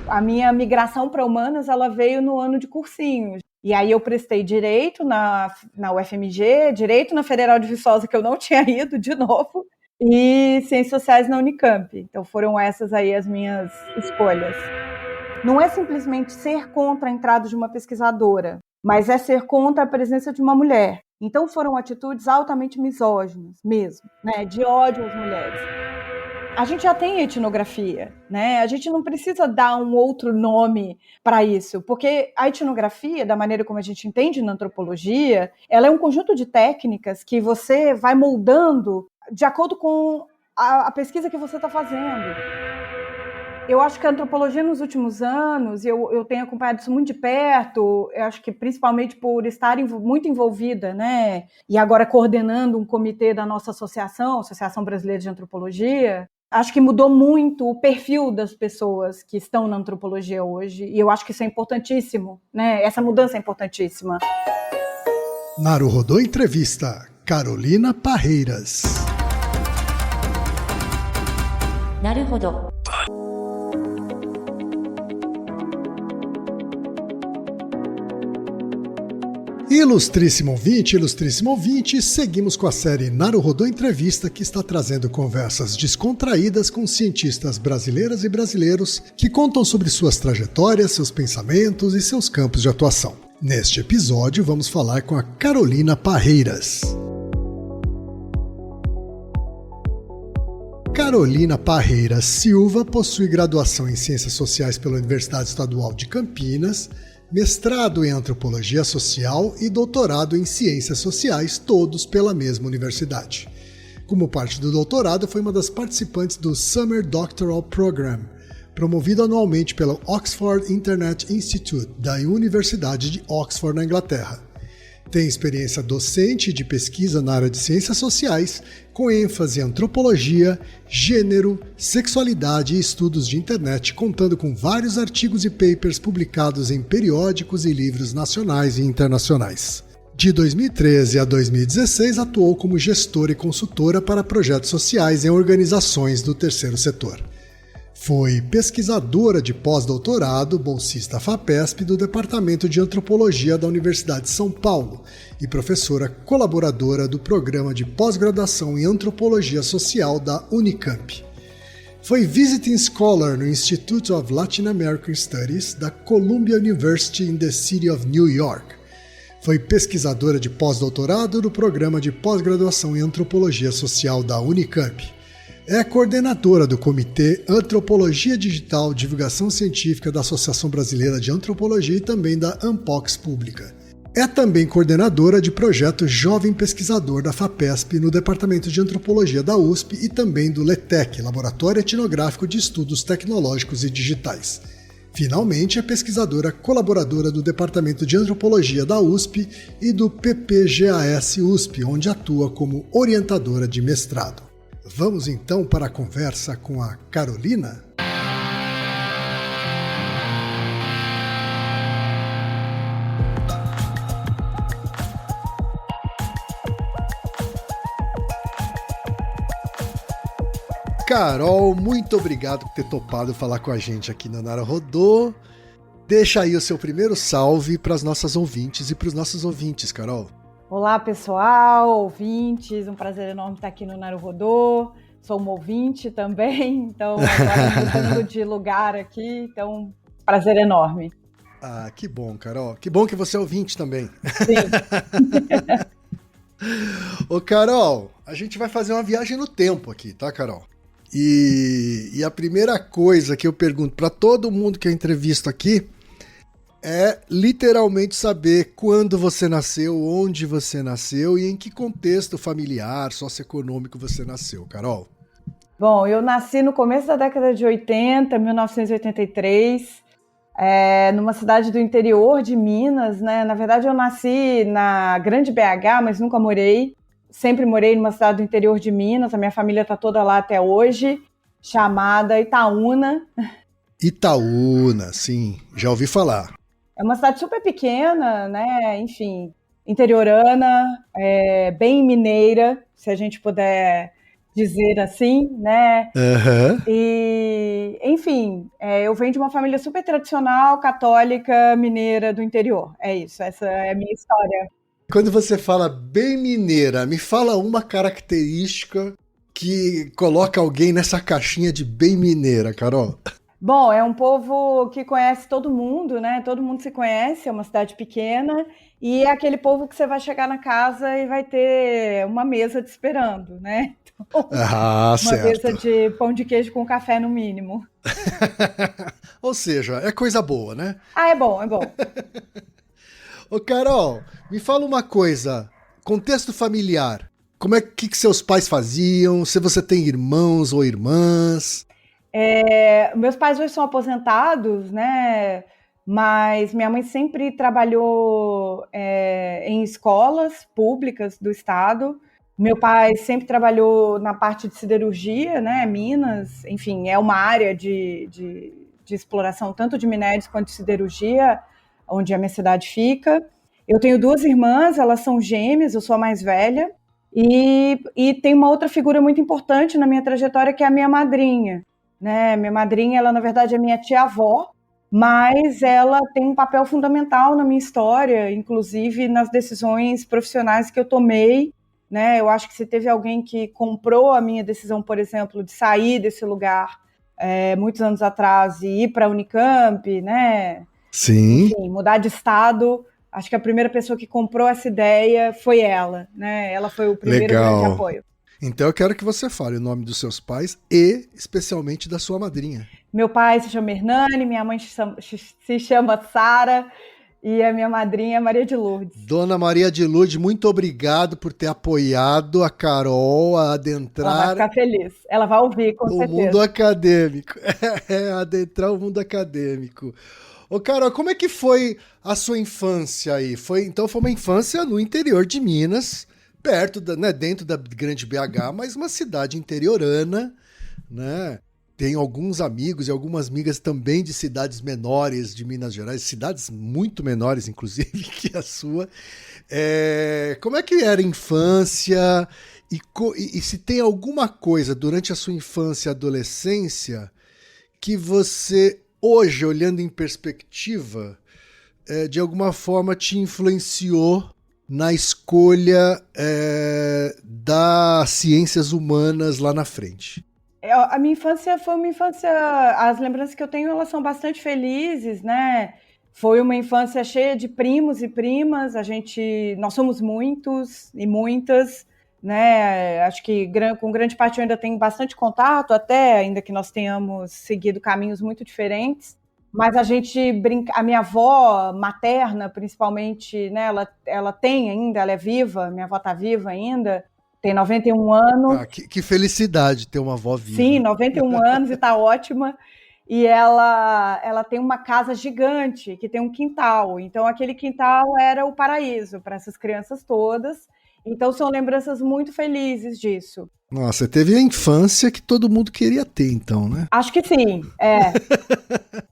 A minha migração para humanas, ela veio no ano de cursinhos. E aí eu prestei Direito na UFMG, Direito na Federal de Viçosa, que eu não tinha ido de novo, e Ciências Sociais na Unicamp. Então foram essas aí as minhas escolhas. Não é simplesmente ser contra a entrada de uma pesquisadora, mas é ser contra a presença de uma mulher. Então foram atitudes altamente misóginas mesmo, né? De ódio às mulheres. A gente já tem etnografia, né? A gente não precisa dar um outro nome para isso, porque a etnografia, da maneira como a gente entende na antropologia, ela é um conjunto de técnicas que você vai moldando de acordo com a pesquisa que você está fazendo. Eu acho que a antropologia nos últimos anos, eu tenho acompanhado isso muito de perto, eu acho que principalmente por estar muito envolvida, né? E agora coordenando um comitê da nossa associação, Associação Brasileira de Antropologia, acho que mudou muito o perfil das pessoas que estão na antropologia hoje, e eu acho que isso é importantíssimo, né? Essa mudança é importantíssima. Naruhodô Entrevista, Carolina Parreiras. Naruhodô. Ilustríssimo ouvinte, seguimos com a série Naruhodô Entrevista, que está trazendo conversas descontraídas com cientistas brasileiras e brasileiros que contam sobre suas trajetórias, seus pensamentos e seus campos de atuação. Neste episódio, vamos falar com a Carolina Parreiras. Carolina Parreiras Silva possui graduação em Ciências Sociais pela Universidade Estadual de Campinas, mestrado em Antropologia Social e doutorado em Ciências Sociais, todos pela mesma universidade. Como parte do doutorado, foi uma das participantes do Summer Doctoral Program, promovido anualmente pelo Oxford Internet Institute, da Universidade de Oxford, na Inglaterra. Tem experiência docente e de pesquisa na área de ciências sociais, com ênfase em antropologia, gênero, sexualidade e estudos de internet, contando com vários artigos e papers publicados em periódicos e livros nacionais e internacionais. De 2013 a 2016, atuou como gestora e consultora para projetos sociais em organizações do terceiro setor. Foi pesquisadora de pós-doutorado, bolsista FAPESP do Departamento de Antropologia da Universidade de São Paulo e professora colaboradora do Programa de Pós-Graduação em Antropologia Social da Unicamp. Foi Visiting Scholar no Institute of Latin American Studies da Columbia University in the City of New York. Foi pesquisadora de pós-doutorado do Programa de Pós-Graduação em Antropologia Social da Unicamp. É coordenadora do Comitê Antropologia Digital Divulgação Científica da Associação Brasileira de Antropologia e também da Ampox Pública. É também coordenadora de projeto Jovem Pesquisador da FAPESP no Departamento de Antropologia da USP e também do LETEC, Laboratório Etnográfico de Estudos Tecnológicos e Digitais. Finalmente, é pesquisadora colaboradora do Departamento de Antropologia da USP e do PPGAS USP, onde atua como orientadora de mestrado. Vamos então para a conversa com a Carolina? Carol, muito obrigado por ter topado falar com a gente aqui no Naruhodô. Deixa aí o seu primeiro salve para as nossas ouvintes e para os nossos ouvintes, Carol. Olá, pessoal, ouvintes, um prazer enorme estar aqui no Naruhodô. Sou uma ouvinte também, então agora mudando de lugar aqui, então prazer enorme. Ah, que bom, Carol. Que bom que você é ouvinte também. Sim. Ô, Carol, a gente vai fazer uma viagem no tempo aqui, tá, Carol? E a primeira coisa que eu pergunto para todo mundo que eu entrevisto aqui é literalmente saber quando você nasceu, onde você nasceu e em que contexto familiar, socioeconômico você nasceu, Carol. Bom, eu nasci no começo da década de 80, 1983, numa cidade do interior de Minas, né? Na verdade, eu nasci na Grande BH, mas nunca morei. Sempre morei numa cidade do interior de Minas, a minha família está toda lá até hoje, chamada Itaúna. Itaúna, sim, já ouvi falar. É uma cidade super pequena, né? Enfim, interiorana, bem mineira, se a gente puder dizer assim, né? Aham. E, enfim, eu venho de uma família super tradicional, católica, mineira do interior. É isso, essa é a minha história. Quando você fala bem mineira, me fala uma característica que coloca alguém nessa caixinha de bem mineira, Carol. Bom, é um povo que conhece todo mundo, né? Todo mundo se conhece, é uma cidade pequena, e é aquele povo que você vai chegar na casa e vai ter uma mesa te esperando, né? Então, Ah, uma mesa certo. de pão de queijo com café no mínimo. Ou seja, é coisa boa, né? Ah, é bom, é bom. Ô, Carol, me fala uma coisa. Contexto familiar. Como é que seus pais faziam? Se você tem irmãos ou irmãs? Meus pais hoje são aposentados, né? Mas minha mãe sempre trabalhou em escolas públicas do estado. Meu pai sempre trabalhou na parte de siderurgia, né? Minas, enfim, é uma área de exploração tanto de minérios quanto de siderurgia, onde a minha cidade fica. Eu tenho duas irmãs, elas são gêmeas, eu sou a mais velha. E tem uma outra figura muito importante na minha trajetória, que é a minha madrinha, né? Minha madrinha, ela na verdade é minha tia-avó, mas ela tem um papel fundamental na minha história, inclusive nas decisões profissionais que eu tomei, né? Eu acho que se teve alguém que comprou a minha decisão, por exemplo, de sair desse lugar muitos anos atrás e ir para a Unicamp, né? Sim. Enfim, mudar de estado. Acho que a primeira pessoa que comprou essa ideia foi ela, né? Ela foi o primeiro grande Legal. apoio. Então eu quero que você fale o nome dos seus pais e especialmente da sua madrinha. Meu pai se chama Hernani, minha mãe se chama Sara e a minha madrinha é Maria de Lourdes. Dona Maria de Lourdes, muito obrigado por ter apoiado a Carol a Ela vai adentrar ficar feliz. Ela vai ouvir, com o certeza. mundo acadêmico. Adentrar o mundo acadêmico. Ô, Carol, como é que foi a sua infância aí? Então foi uma infância no interior de Minas, perto né, dentro da grande BH, mas uma cidade interiorana, né? Tem alguns amigos e algumas amigas também de cidades menores de Minas Gerais, cidades muito menores, inclusive, que a sua. Como é que era a infância? E se tem alguma coisa durante a sua infância e adolescência que você, hoje, olhando em perspectiva, de alguma forma te influenciou na escolha das ciências humanas lá na frente? A minha infância foi uma infância... As lembranças que eu tenho, elas são bastante felizes, né? Foi uma infância cheia de primos e primas. Nós somos muitos e muitas, né? Acho que com grande parte eu ainda tenho bastante contato, até ainda que nós tenhamos seguido caminhos muito diferentes. Mas a gente brinca, a minha avó materna, principalmente, né? Ela tem ainda, ela é viva, minha avó está viva ainda. Tem 91 anos. Ah, que felicidade ter uma avó viva. Sim, 91 anos e está ótima. E ela tem uma casa gigante, que tem um quintal. Então, aquele quintal era o paraíso para essas crianças todas. Então, são lembranças muito felizes disso. Nossa, teve a infância que todo mundo queria ter, então, né? Acho que sim,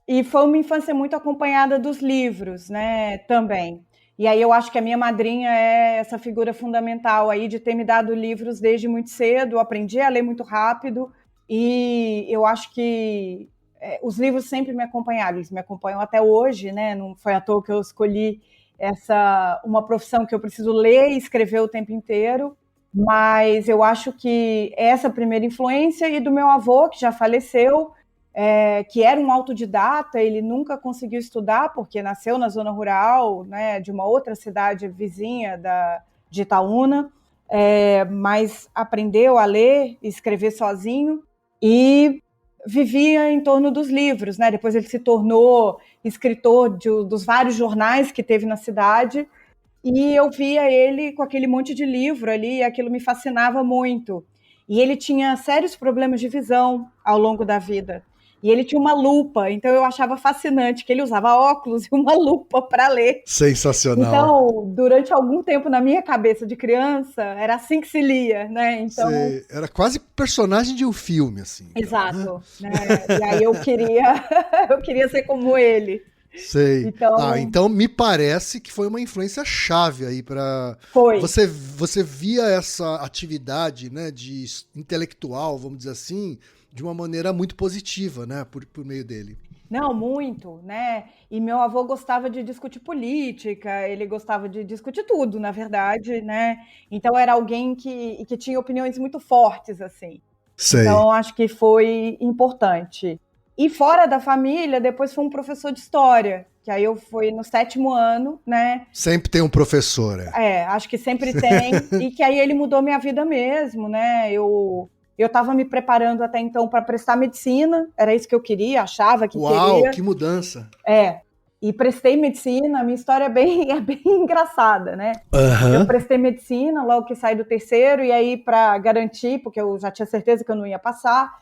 E foi uma infância muito acompanhada dos livros, né, também. E aí eu acho que a minha madrinha é essa figura fundamental aí de ter me dado livros desde muito cedo, eu aprendi a ler muito rápido e eu acho que os livros sempre me acompanharam, eles me acompanham até hoje, né? Não foi à toa que eu escolhi uma profissão que eu preciso ler e escrever o tempo inteiro, mas eu acho que essa primeira influência e do meu avô, que já faleceu, que era um autodidata, ele nunca conseguiu estudar, porque nasceu na zona rural, né, de uma outra cidade vizinha de Itaúna, mas aprendeu a ler e escrever sozinho e vivia em torno dos livros, né? Depois ele se tornou escritor dos vários jornais que teve na cidade, e eu via ele com aquele monte de livro ali, e aquilo me fascinava muito. E ele tinha sérios problemas de visão ao longo da vida. E ele tinha uma lupa, então eu achava fascinante que ele usava óculos e uma lupa para ler. Sensacional. Então, durante algum tempo na minha cabeça de criança, era assim que se lia, né? Então, era quase personagem de um filme, assim. Exato. Então, né? E aí eu queria ser como ele. Sei. Então, Então me parece que foi uma influência chave aí para foi. você via essa atividade, né, de intelectual, vamos dizer assim, de uma maneira muito positiva, né, por meio dele. Não, muito, né? E meu avô gostava de discutir política, ele gostava de discutir tudo, na verdade, né? Então era alguém que tinha opiniões muito fortes, assim. Sei. Então acho que foi importante. E fora da família, depois foi um professor de história, que aí eu fui no 7º ano, né? Sempre tem um professor, Acho que sempre tem, e que aí ele mudou minha vida mesmo, né? Eu estava me preparando até então para prestar medicina, era isso que eu queria, achava que Uau, queria. que mudança. E prestei medicina, a minha história é bem engraçada, né? Aham. Eu prestei medicina logo que saí do 3º, e aí para garantir, porque eu já tinha certeza que eu não ia passar,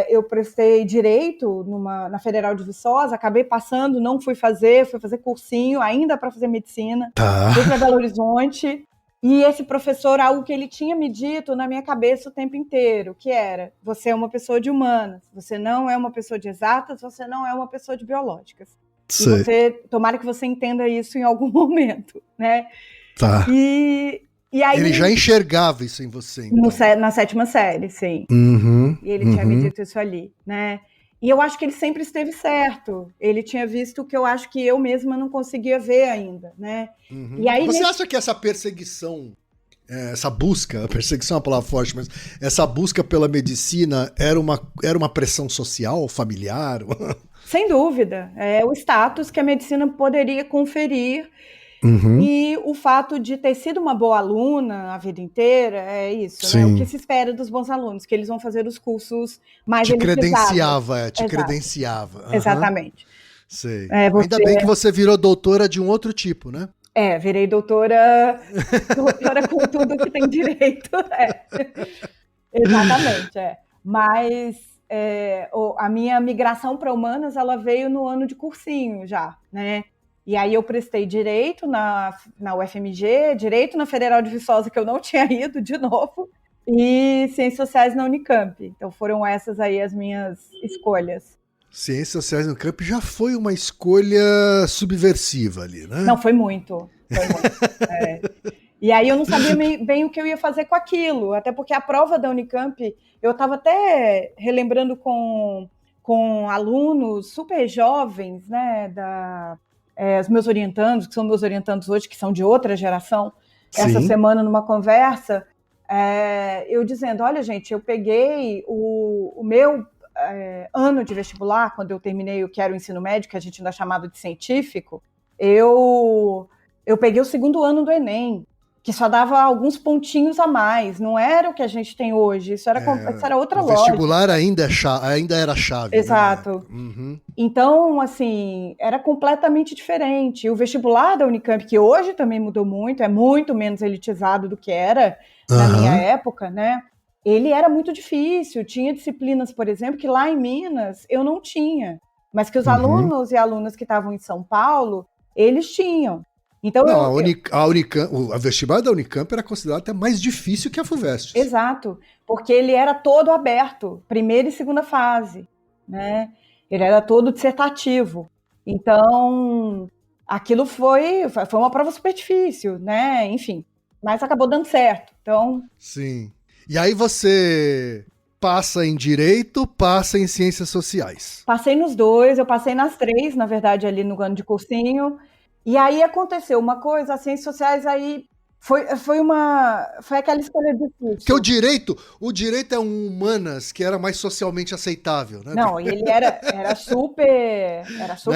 eu prestei direito na Federal de Viçosa, acabei passando, não fui fazer cursinho ainda para fazer medicina, Tá. fui para Belo Horizonte, e esse professor, algo que ele tinha me dito na minha cabeça o tempo inteiro, que era: você é uma pessoa de humanas, você não é uma pessoa de exatas, você não é uma pessoa de biológicas. Sei. E tomara que você entenda isso em algum momento, né? Tá. E aí, Ele já enxergava isso em você, então. na 7ª série, sim. Uhum, E ele tinha me dito isso ali, né? E eu acho que ele sempre esteve certo. Ele tinha visto o que eu acho que eu mesma não conseguia ver ainda, né? Uhum. E aí, Você acha que essa perseguição, essa busca, a perseguição é uma palavra forte, mas essa busca pela medicina era uma pressão social, familiar? sem dúvida, é o status que a medicina poderia conferir. Uhum. E o fato de ter sido uma boa aluna a vida inteira, é isso, Sim. né? O que se espera dos bons alunos, que eles vão fazer os cursos mais te elitizados. credenciava. Uhum. Exatamente. Sei. Ainda bem que você virou doutora de um outro tipo, né? Virei doutora com tudo que tem direito. Exatamente, Mas a minha migração para humanas, ela veio no ano de cursinho já, né? E aí eu prestei direito na UFMG, direito na Federal de Viçosa, que eu não tinha ido de novo, e ciências sociais na Unicamp. Então foram essas aí as minhas escolhas. Ciências sociais no Unicamp já foi uma escolha subversiva ali, né? Não, foi muito. E aí eu não sabia bem o que eu ia fazer com aquilo, até porque a prova da Unicamp, eu estava até relembrando com alunos super jovens, né, os meus orientandos, que são meus orientandos hoje, que são de outra geração, essa semana numa conversa, eu dizendo: olha, gente, eu peguei o meu ano de vestibular, quando eu terminei o que era o ensino médio, que a gente ainda chamava de científico, eu peguei o 2º ano do Enem, que só dava alguns pontinhos a mais, não era o que a gente tem hoje, isso era outra lógica. O vestibular ainda era chave. Exato. Né? Uhum. Então, assim, era completamente diferente. O vestibular da Unicamp, que hoje também mudou muito, é muito menos elitizado do que era na minha época, né? Ele era muito difícil, tinha disciplinas, por exemplo, que lá em Minas eu não tinha, mas que os alunos e alunas que estavam em São Paulo, eles tinham. Então, a vestibular da Unicamp era considerada até mais difícil que a FUVEST. Exato, porque ele era todo aberto, 1ª e 2ª fase, né? Ele era todo dissertativo. Então, aquilo foi uma prova super difícil, né? Enfim, mas acabou dando certo. Então, sim. E aí você passa em Direito, passa em Ciências Sociais. Passei nos dois, eu passei nas 3, na verdade, ali no ano de cursinho. E aí aconteceu uma coisa, as ciências sociais aí foi aquela escolha difícil. Porque o direito é um humanas que era mais socialmente aceitável, né? Não, e ele era super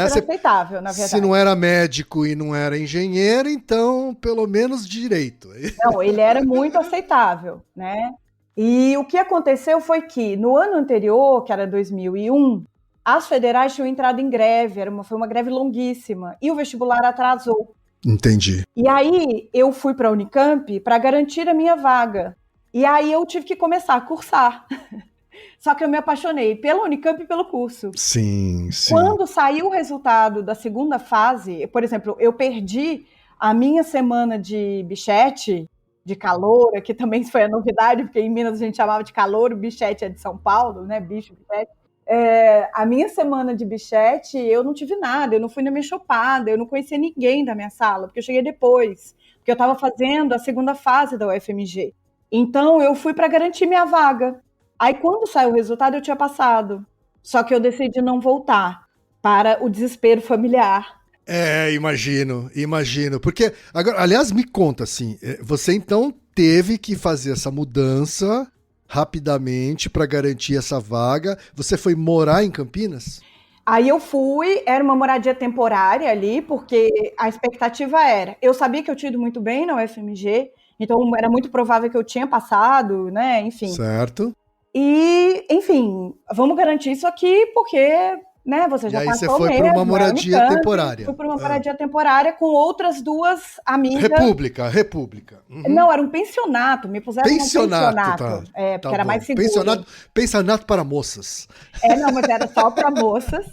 aceitável, na verdade. Se não era médico e não era engenheiro, então pelo menos direito. Não, ele era muito aceitável, né? E o que aconteceu foi que no ano anterior, que era 2001, as federais tinham entrado em greve, foi uma greve longuíssima, e o vestibular atrasou. Entendi. E aí eu fui para a Unicamp para garantir a minha vaga. E aí eu tive que começar a cursar. Só que eu me apaixonei pela Unicamp e pelo curso. Sim, sim. Quando saiu o resultado da 2ª fase, por exemplo, eu perdi a minha semana de bichete, de calouro, que também foi a novidade, porque em Minas a gente chamava de calouro, bichete é de São Paulo, né? Bicho, bichete. A minha semana de bichete, eu não tive nada, eu não fui na minha chopada, eu não conhecia ninguém da minha sala, porque eu cheguei depois, porque eu estava fazendo a segunda fase da UFMG. Então, eu fui para garantir minha vaga. Aí, quando saiu o resultado, eu tinha passado. Só que eu decidi não voltar, para o desespero familiar. Imagino. Porque, agora, aliás, me conta, assim, você então teve que fazer essa mudança rapidamente para garantir essa vaga. Você foi morar em Campinas? Aí eu fui, era uma moradia temporária ali, porque a expectativa era... Eu sabia que eu tinha ido muito bem na UFMG, então era muito provável que eu tinha passado, né, enfim. Certo. E, enfim, vamos garantir isso aqui, porque, né, você já passou mesmo. E aí você foi para uma moradia temporária. Fui para uma moradia temporária com outras duas amigas. República. Uhum. Não, era um pensionato, me puseram num pensionato. Tá. Porque era mais seguro. Pensionato para moças. Não, mas era só para moças.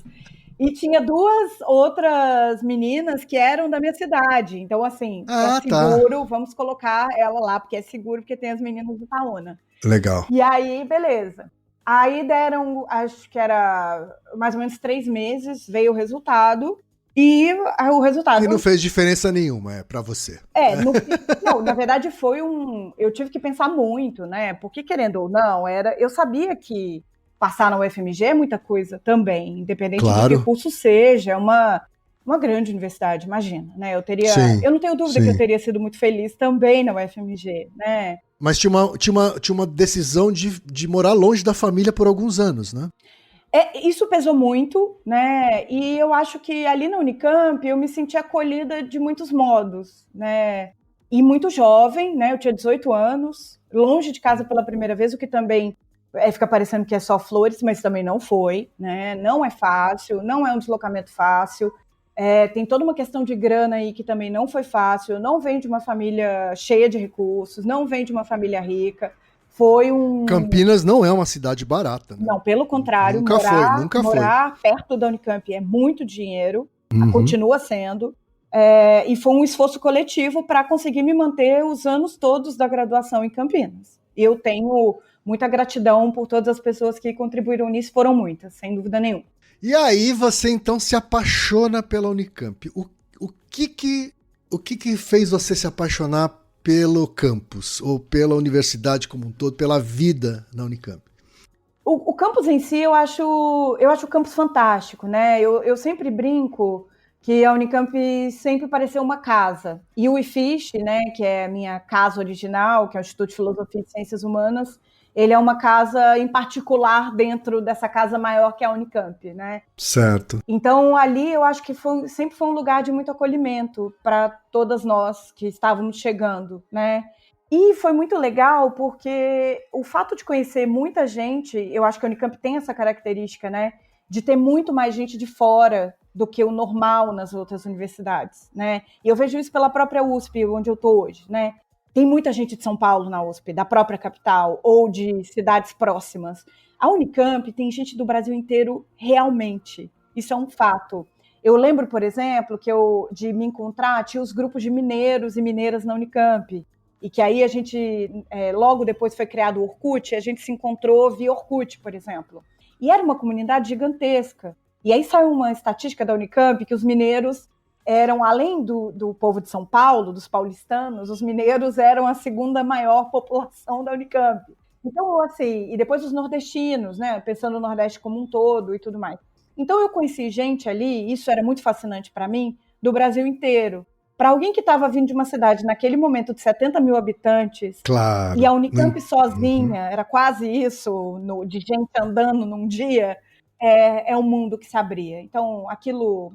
E tinha duas outras meninas que eram da minha cidade. Então, assim, é seguro, vamos colocar ela lá, porque é seguro, porque tem as meninas do Itaúna. Legal. E aí, beleza. Aí deram, acho que era mais ou menos 3 meses, veio o resultado. E o resultado... E não fez diferença nenhuma, pra você. Não, na verdade foi eu tive que pensar muito, né? Porque, querendo ou não, eu sabia que passar na UFMG é muita coisa também, independente de que curso seja, é uma grande universidade, imagina, né? Eu não tenho dúvida que eu teria sido muito feliz também na UFMG, né? Mas tinha uma decisão de morar longe da família por alguns anos, né? Isso pesou muito, né? E eu acho que ali na Unicamp eu me senti acolhida de muitos modos, né? E muito jovem, né? Eu tinha 18 anos, longe de casa pela primeira vez, o que também fica parecendo que é só flores, mas também não foi, né? Não é fácil, não é um deslocamento fácil. Tem toda uma questão de grana aí que também não foi fácil. Não vem de uma família cheia de recursos, não vem de uma família rica. Campinas não é uma cidade barata, né? Não, pelo contrário, morar perto da Unicamp é muito dinheiro, continua sendo, e foi um esforço coletivo para conseguir me manter os anos todos da graduação em Campinas. E eu tenho muita gratidão por todas as pessoas que contribuíram nisso, foram muitas, sem dúvida nenhuma. E aí você então se apaixona pela Unicamp. O que fez você se apaixonar pelo campus, ou pela universidade como um todo, pela vida na Unicamp? O campus em si, eu acho o campus fantástico, né? Eu sempre brinco que a Unicamp sempre pareceu uma casa. E o IFISH, né, que é a minha casa original, que é o Instituto de Filosofia e Ciências Humanas, ele é uma casa em particular dentro dessa casa maior que é a Unicamp, né? Certo. Então, ali eu acho que sempre foi um lugar de muito acolhimento para todas nós que estávamos chegando, né? E foi muito legal porque o fato de conhecer muita gente, eu acho que a Unicamp tem essa característica, né? De ter muito mais gente de fora do que o normal nas outras universidades, né? E eu vejo isso pela própria USP, onde eu estou hoje, né? Tem muita gente de São Paulo na USP, da própria capital, ou de cidades próximas. A Unicamp tem gente do Brasil inteiro realmente. Isso é um fato. Eu lembro, por exemplo, que de me encontrar, tinha os grupos de mineiros e mineiras na Unicamp. E que aí a gente, logo depois foi criado o Orkut, a gente se encontrou via Orkut, por exemplo. E era uma comunidade gigantesca. E aí saiu uma estatística da Unicamp que os mineiros eram, além do povo de São Paulo, dos paulistanos, os mineiros eram a segunda maior população da Unicamp. Então, assim, e depois os nordestinos, né, pensando no Nordeste como um todo e tudo mais. Então, eu conheci gente ali, isso era muito fascinante para mim, do Brasil inteiro. Para alguém que estava vindo de uma cidade, naquele momento, de 70 mil habitantes, claro, e a Unicamp sozinha, era quase isso, de gente andando num dia, é um mundo que se abria. Então, aquilo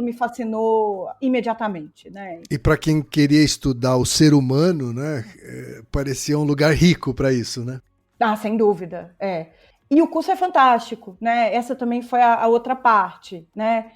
me fascinou imediatamente, né? E para quem queria estudar o ser humano, né, parecia um lugar rico para isso, né? Sem dúvida, E o curso é fantástico, né? Essa também foi a outra parte, né?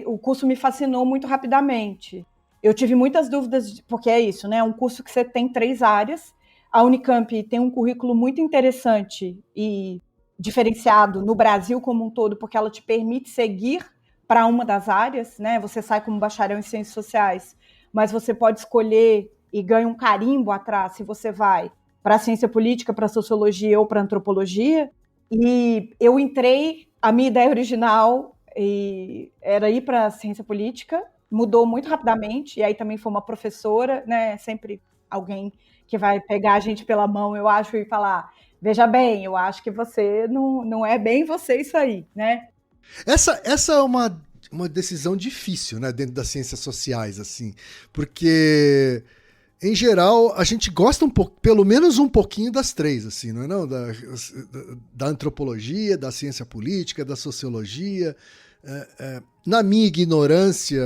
O curso me fascinou muito rapidamente. Eu tive muitas dúvidas, porque é isso, né? É um curso que você tem 3 áreas. A Unicamp tem um currículo muito interessante e diferenciado no Brasil como um todo, porque ela te permite seguir para uma das áreas, né? Você sai como bacharel em Ciências Sociais, mas você pode escolher e ganha um carimbo atrás se você vai para a ciência política, para a sociologia ou para a antropologia. E eu entrei, a minha ideia original era ir para a ciência política, mudou muito rapidamente, e aí também foi uma professora, né, sempre alguém que vai pegar a gente pela mão, eu acho, e falar, veja bem, eu acho que você não é bem você isso aí, né? Essa é uma decisão difícil, né, dentro das ciências sociais, assim, porque, em geral, a gente gosta um pouco, pelo menos um pouquinho das três, assim, não é não? Da antropologia, da ciência política, da sociologia. Na minha ignorância,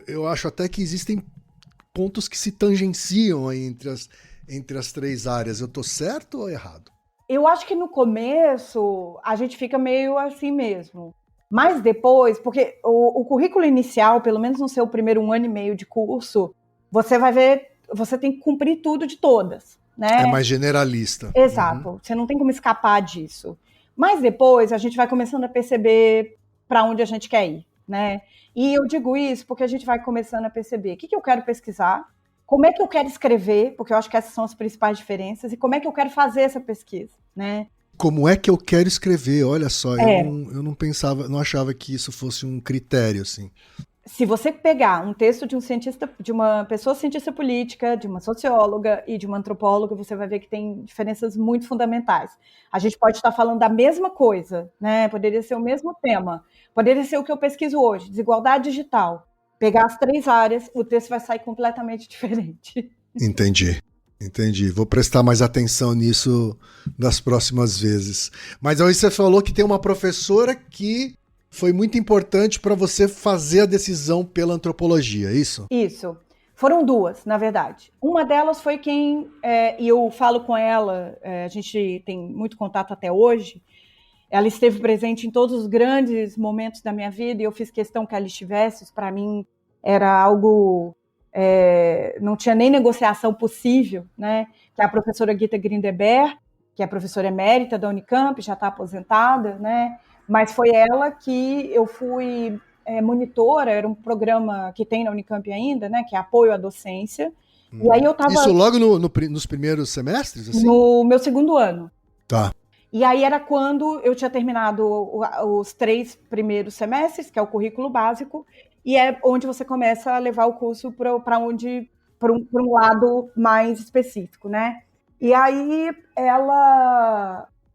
eu acho até que existem pontos que se tangenciam aí entre as três áreas. Eu tô certo ou errado? Eu acho que no começo a gente fica meio assim mesmo. Mas depois, porque o currículo inicial, pelo menos no seu primeiro 1 ano e meio de curso, você vai ver, você tem que cumprir tudo de todas, né? É mais generalista. Exato, você não tem como escapar disso. Mas depois a gente vai começando a perceber para onde a gente quer ir, né? E eu digo isso porque a gente vai começando a perceber o que eu quero pesquisar, como é que eu quero escrever, porque eu acho que essas são as principais diferenças, e como é que eu quero fazer essa pesquisa, né? Como é que eu quero escrever? Olha só, eu não pensava, não achava que isso fosse um critério, assim. Se você pegar um texto de um cientista, de uma pessoa cientista política, de uma socióloga e de uma antropóloga, você vai ver que tem diferenças muito fundamentais. A gente pode estar falando da mesma coisa, né? Poderia ser o mesmo tema, poderia ser o que eu pesquiso hoje, desigualdade digital. Pegar as 3 áreas, o texto vai sair completamente diferente. Entendi. Vou prestar mais atenção nisso das próximas vezes. Mas aí você falou que tem uma professora que foi muito importante para você fazer a decisão pela antropologia, é isso? Isso. Foram 2, na verdade. Uma delas foi quem, e eu falo com ela, a gente tem muito contato até hoje, ela esteve presente em todos os grandes momentos da minha vida e eu fiz questão que ela estivesse, isso para mim era algo, não tinha nem negociação possível, né? Que é a professora Gita Grindeberg, que é professora emérita da Unicamp, já está aposentada, né? Mas foi ela que eu fui monitora, era um programa que tem na Unicamp ainda, né? Que é apoio à docência. E aí eu tava... Isso logo nos primeiros semestres? Assim? No meu 2º ano. Tá. E aí era quando eu tinha terminado os 3 primeiros semestres, que é o currículo básico, e é onde você começa a levar o curso para um lado mais específico, né? E aí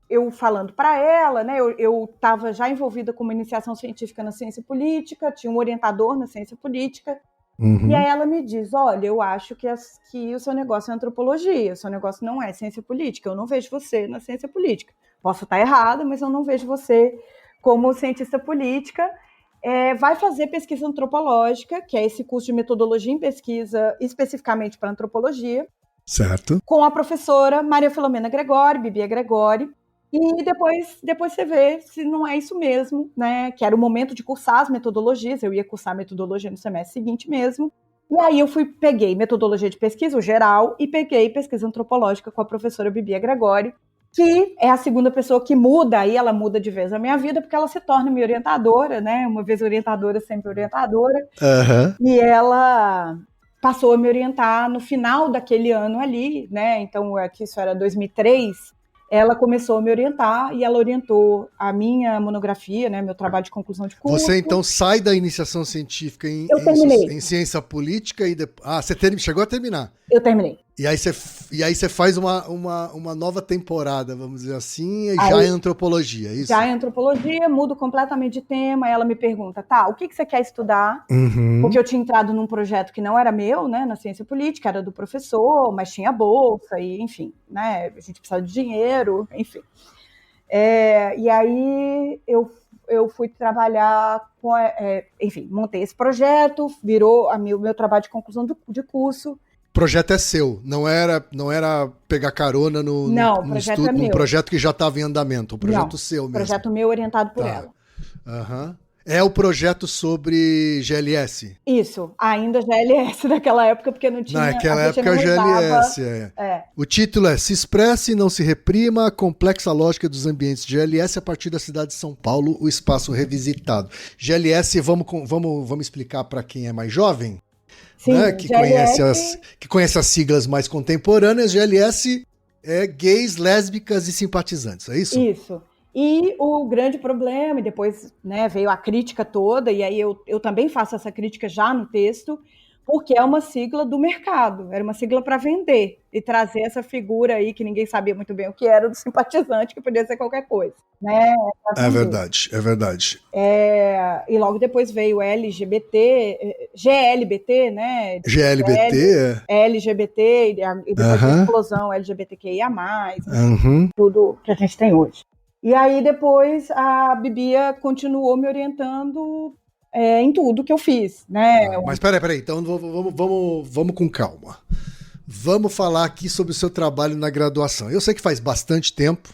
eu falando para ela, né? Eu estava já envolvida com uma iniciação científica na ciência política, tinha um orientador na ciência política. E aí ela me diz, olha, eu acho que o seu negócio é antropologia, o seu negócio não é ciência política, eu não vejo você na ciência política. Posso estar errada, mas eu não vejo você como cientista política. Vai fazer pesquisa antropológica, que é esse curso de metodologia em pesquisa especificamente para antropologia. Certo. Com a professora Maria Filomena Gregori, Bibia Gregori. E depois você vê se não é isso mesmo, né? Que era o momento de cursar as metodologias, eu ia cursar metodologia no semestre seguinte mesmo. E aí eu peguei metodologia de pesquisa, o geral, e peguei pesquisa antropológica com a professora Bibia Gregori, que é a segunda pessoa que muda, aí ela muda de vez a minha vida, porque ela se torna minha orientadora, né? Uma vez orientadora, sempre orientadora. E ela passou a me orientar no final daquele ano ali, né? Então, que isso era 2003, ela começou a me orientar e ela orientou a minha monografia, né, meu trabalho de conclusão de curso. Você então sai da iniciação científica em ciência política e você chegou a terminar? Eu terminei. E aí você faz uma nova temporada, vamos dizer assim, e já é antropologia, é isso? Já é antropologia, mudo completamente de tema, ela me pergunta, o que você quer estudar? Porque eu tinha entrado num projeto que não era meu, né, na ciência política, era do professor, mas tinha bolsa, e enfim, né, a gente precisava de dinheiro, enfim. E aí eu fui trabalhar com, enfim, montei esse projeto, virou o meu trabalho de conclusão de curso. O projeto é seu, não era pegar carona no estudo, num projeto que já estava em andamento, um projeto seu mesmo. Projeto meu orientado por ela. É o projeto sobre GLS? Isso, ainda GLS naquela época, porque não tinha... Naquela época é o GLS, O título é Se Expresse e Não Se Reprima, a complexa lógica dos ambientes de GLS a partir da cidade de São Paulo, o espaço revisitado. GLS, vamos explicar para quem é mais jovem? Sim, né? Que conhece as siglas mais contemporâneas. GLS é gays, lésbicas e simpatizantes, é isso? Isso. E o grande problema, e depois, né, veio a crítica toda, e aí eu também faço essa crítica já no texto, porque é uma sigla do mercado, era uma sigla para vender, e trazer essa figura aí, que ninguém sabia muito bem o que era, do simpatizante, que podia ser qualquer coisa, né? É verdade, é verdade. E logo depois veio LGBT, GLBT, né? GLBT? LGBT, e depois a explosão LGBTQIA+, tudo que a gente tem hoje. E aí depois a Bibia continuou me orientando em tudo que eu fiz, né? Mas peraí, então vamos com calma. Vamos falar aqui sobre o seu trabalho na graduação. Eu sei que faz bastante tempo.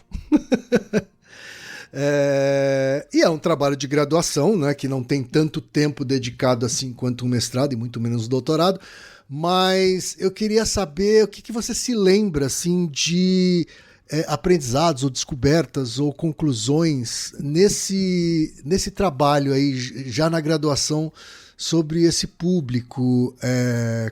E é um trabalho de graduação, né, que não tem tanto tempo dedicado assim quanto um mestrado e muito menos um doutorado, mas eu queria saber o que você se lembra assim, de aprendizados ou descobertas ou conclusões nesse trabalho aí, já na graduação, sobre esse público,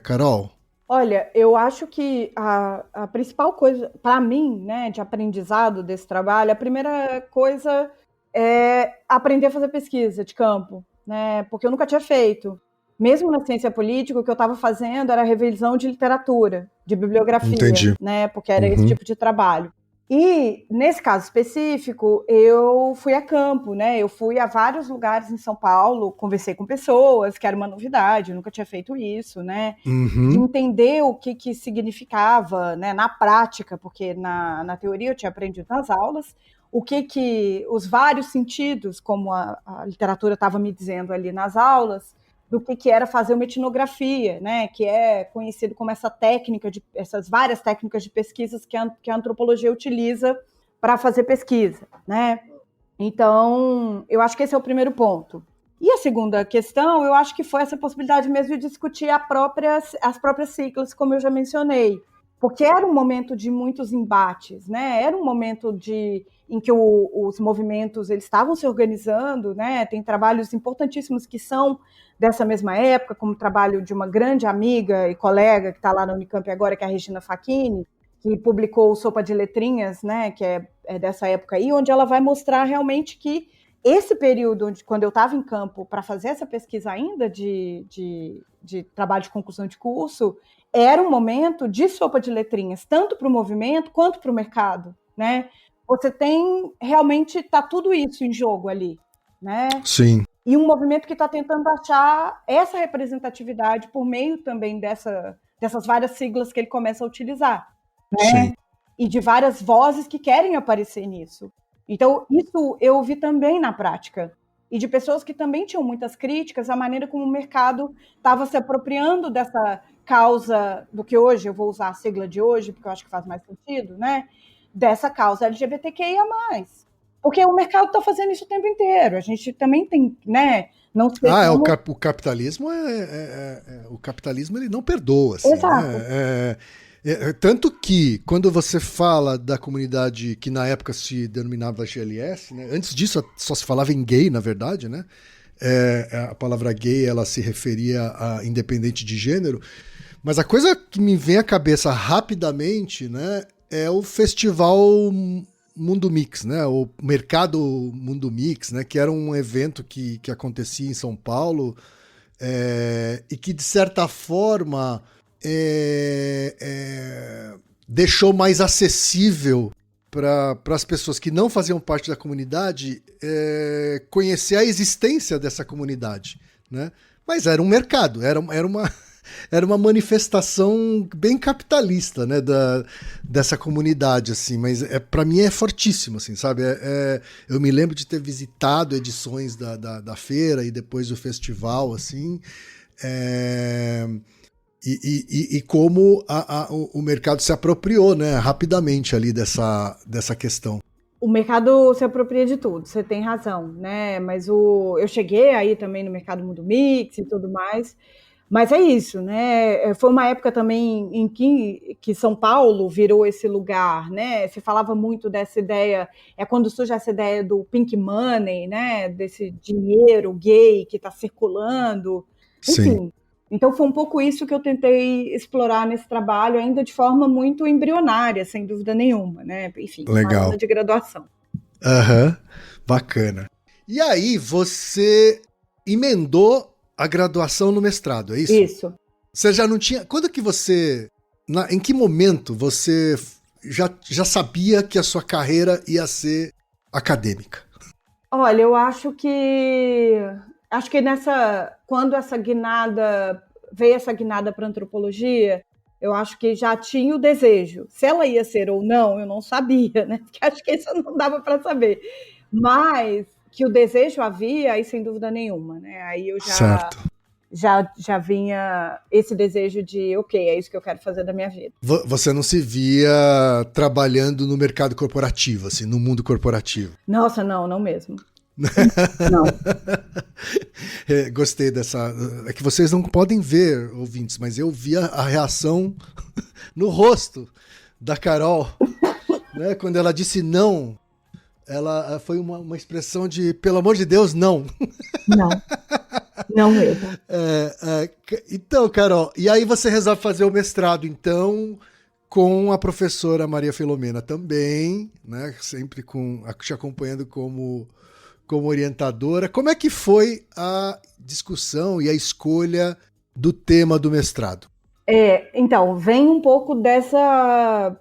Carol? Olha, eu acho que a principal coisa, para mim, né, de aprendizado desse trabalho, a primeira coisa é aprender a fazer pesquisa de campo, né, porque eu nunca tinha feito. Mesmo na ciência política, o que eu estava fazendo era revisão de literatura, de bibliografia. Entendi. Né, porque era esse tipo de trabalho. E, nesse caso específico, eu fui a campo, né? Eu fui a vários lugares em São Paulo, conversei com pessoas, que era uma novidade, eu nunca tinha feito isso, né? De entender o que significava, né, na prática, porque na teoria eu tinha aprendido nas aulas, os vários sentidos, como a literatura estava me dizendo ali nas aulas, do que era fazer uma etnografia, né, que é conhecido como essas várias técnicas de pesquisas que a antropologia utiliza para fazer pesquisa, né? Então, eu acho que esse é o primeiro ponto. E a segunda questão, eu acho que foi essa possibilidade mesmo de discutir as próprias siglas, como eu já mencionei, porque era um momento de muitos embates, né? Era um momento em que os movimentos eles estavam se organizando, né? Tem trabalhos importantíssimos que são dessa mesma época, como o trabalho de uma grande amiga e colega que está lá na Unicamp agora, que é a Regina Facchini, que publicou o Sopa de Letrinhas, né? Que é dessa época aí, onde ela vai mostrar realmente que esse período, quando eu estava em campo para fazer essa pesquisa ainda de trabalho de conclusão de curso, era um momento de sopa de letrinhas, tanto para o movimento quanto para o mercado, né? Você tem, realmente, está tudo isso em jogo ali, né? Sim. E um movimento que está tentando achar essa representatividade por meio também dessas várias siglas que ele começa a utilizar, né? Sim. E de várias vozes que querem aparecer nisso. Então, isso eu vi também na prática. E de pessoas que também tinham muitas críticas à maneira como o mercado estava se apropriando dessa causa, do que hoje, eu vou usar a sigla de hoje, porque eu acho que faz mais sentido, né? Dessa causa LGBTQIA+. Porque o mercado está fazendo isso o tempo inteiro. A gente também tem, né? Não sei o capitalismo o capitalismo ele não perdoa. Assim, exato. Né? Tanto que, quando você fala da comunidade que na época se denominava GLS, né? Antes disso só se falava em gay, na verdade, né? A palavra gay ela se referia a independente de gênero, mas a coisa que me vem à cabeça rapidamente, né, é o festival Mundo Mix, né? O Mercado Mundo Mix, né? Que era um evento que acontecia em São Paulo e que, de certa forma, deixou mais acessível para as pessoas que não faziam parte da comunidade conhecer a existência dessa comunidade, né? Mas era um mercado, era uma manifestação bem capitalista, né, dessa comunidade, assim, mas para mim é fortíssimo, assim, sabe? Eu me lembro de ter visitado edições da feira e depois do festival, assim, e como o mercado se apropriou, né, rapidamente ali dessa questão. O mercado se apropria de tudo, você tem razão, né? Mas eu cheguei aí também no mercado Mundo Mix e tudo mais, mas é isso, né? Foi uma época também em que São Paulo virou esse lugar, né? Se falava muito dessa ideia, quando surge essa ideia do pink money, né? Desse dinheiro gay que está circulando, enfim. Sim. Então foi um pouco isso que eu tentei explorar nesse trabalho, ainda de forma muito embrionária, sem dúvida nenhuma, né? Enfim, legal. Uma aula de graduação. Aham, bacana. E aí, você emendou a graduação no mestrado, é isso? Isso. Você já não tinha... Quando que você... Em que momento você já sabia que a sua carreira ia ser acadêmica? Olha, eu acho que quando veio essa guinada para antropologia, eu acho que já tinha o desejo. Se ela ia ser ou não, eu não sabia, né? Porque acho que isso não dava para saber. Mas que o desejo havia, aí sem dúvida nenhuma, né? Aí eu Certo. já vinha esse desejo de, ok, é isso que eu quero fazer da minha vida. Você não se via trabalhando no mercado corporativo, assim, no mundo corporativo? Nossa, não mesmo. Não. Gostei dessa... É que vocês não podem ver, ouvintes, mas eu vi a reação no rosto da Carol, né? Quando ela disse não, ela foi uma expressão de, pelo amor de Deus, não. Não mesmo. Então, Carol, e aí você resolve fazer o mestrado, então, com a professora Maria Filomena também, né? Sempre te acompanhando como orientadora. Como é que foi a discussão e a escolha do tema do mestrado? Então, vem um pouco dessa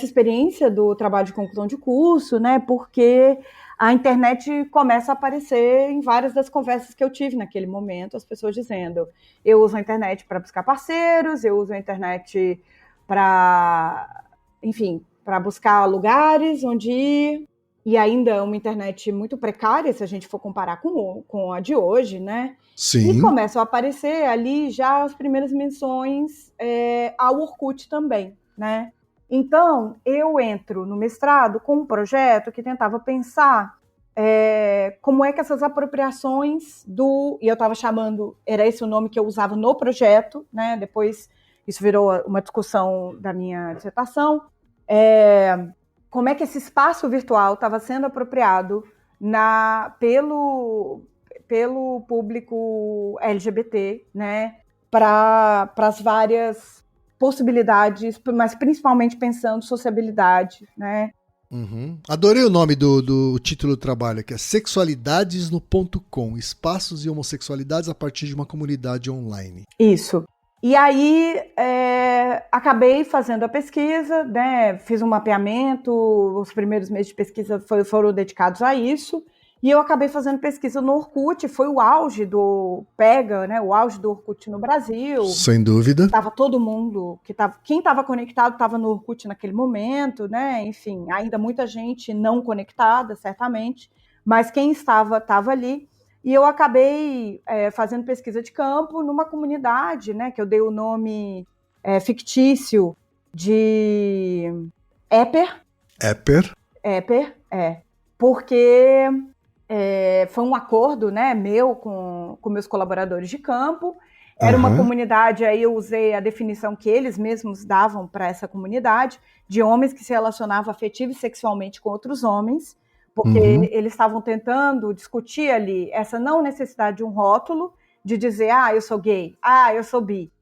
experiência do trabalho de conclusão de curso, né? Porque a internet começa a aparecer em várias das conversas que eu tive naquele momento, as pessoas dizendo, eu uso a internet para buscar parceiros, eu uso a internet para, enfim, para buscar lugares onde ir, e ainda uma internet muito precária, se a gente for comparar com a de hoje, né? Sim. E começam a aparecer ali já as primeiras menções ao Orkut também, né? Então, eu entro no mestrado com um projeto que tentava pensar como é que essas apropriações e eu estava chamando, era esse o nome que eu usava no projeto, né? Depois isso virou uma discussão da minha dissertação, como é que esse espaço virtual estava sendo apropriado pelo público LGBT, né, para as várias possibilidades, mas principalmente pensando sociabilidade, né? Uhum. Adorei o nome do título do trabalho, que é Sexualidades no .com, espaços e homossexualidades a partir de uma comunidade online. Isso. E aí, acabei fazendo a pesquisa, né, fiz um mapeamento, os primeiros meses de pesquisa foram dedicados a isso, e eu acabei fazendo pesquisa no Orkut, foi o auge do Pega, né, o auge do Orkut no Brasil. Sem dúvida. Estava todo mundo, quem estava conectado estava no Orkut naquele momento, né, enfim, ainda muita gente não conectada, certamente, mas quem estava ali. E eu acabei fazendo pesquisa de campo numa comunidade, né, que eu dei o nome fictício de Éper. Porque foi um acordo, né, meu com meus colaboradores de campo. Era uma comunidade, aí eu usei a definição que eles mesmos davam para essa comunidade, de homens que se relacionavam afetivo e sexualmente com outros homens, porque eles estavam tentando discutir ali essa não necessidade de um rótulo, de dizer, eu sou gay, eu sou bi,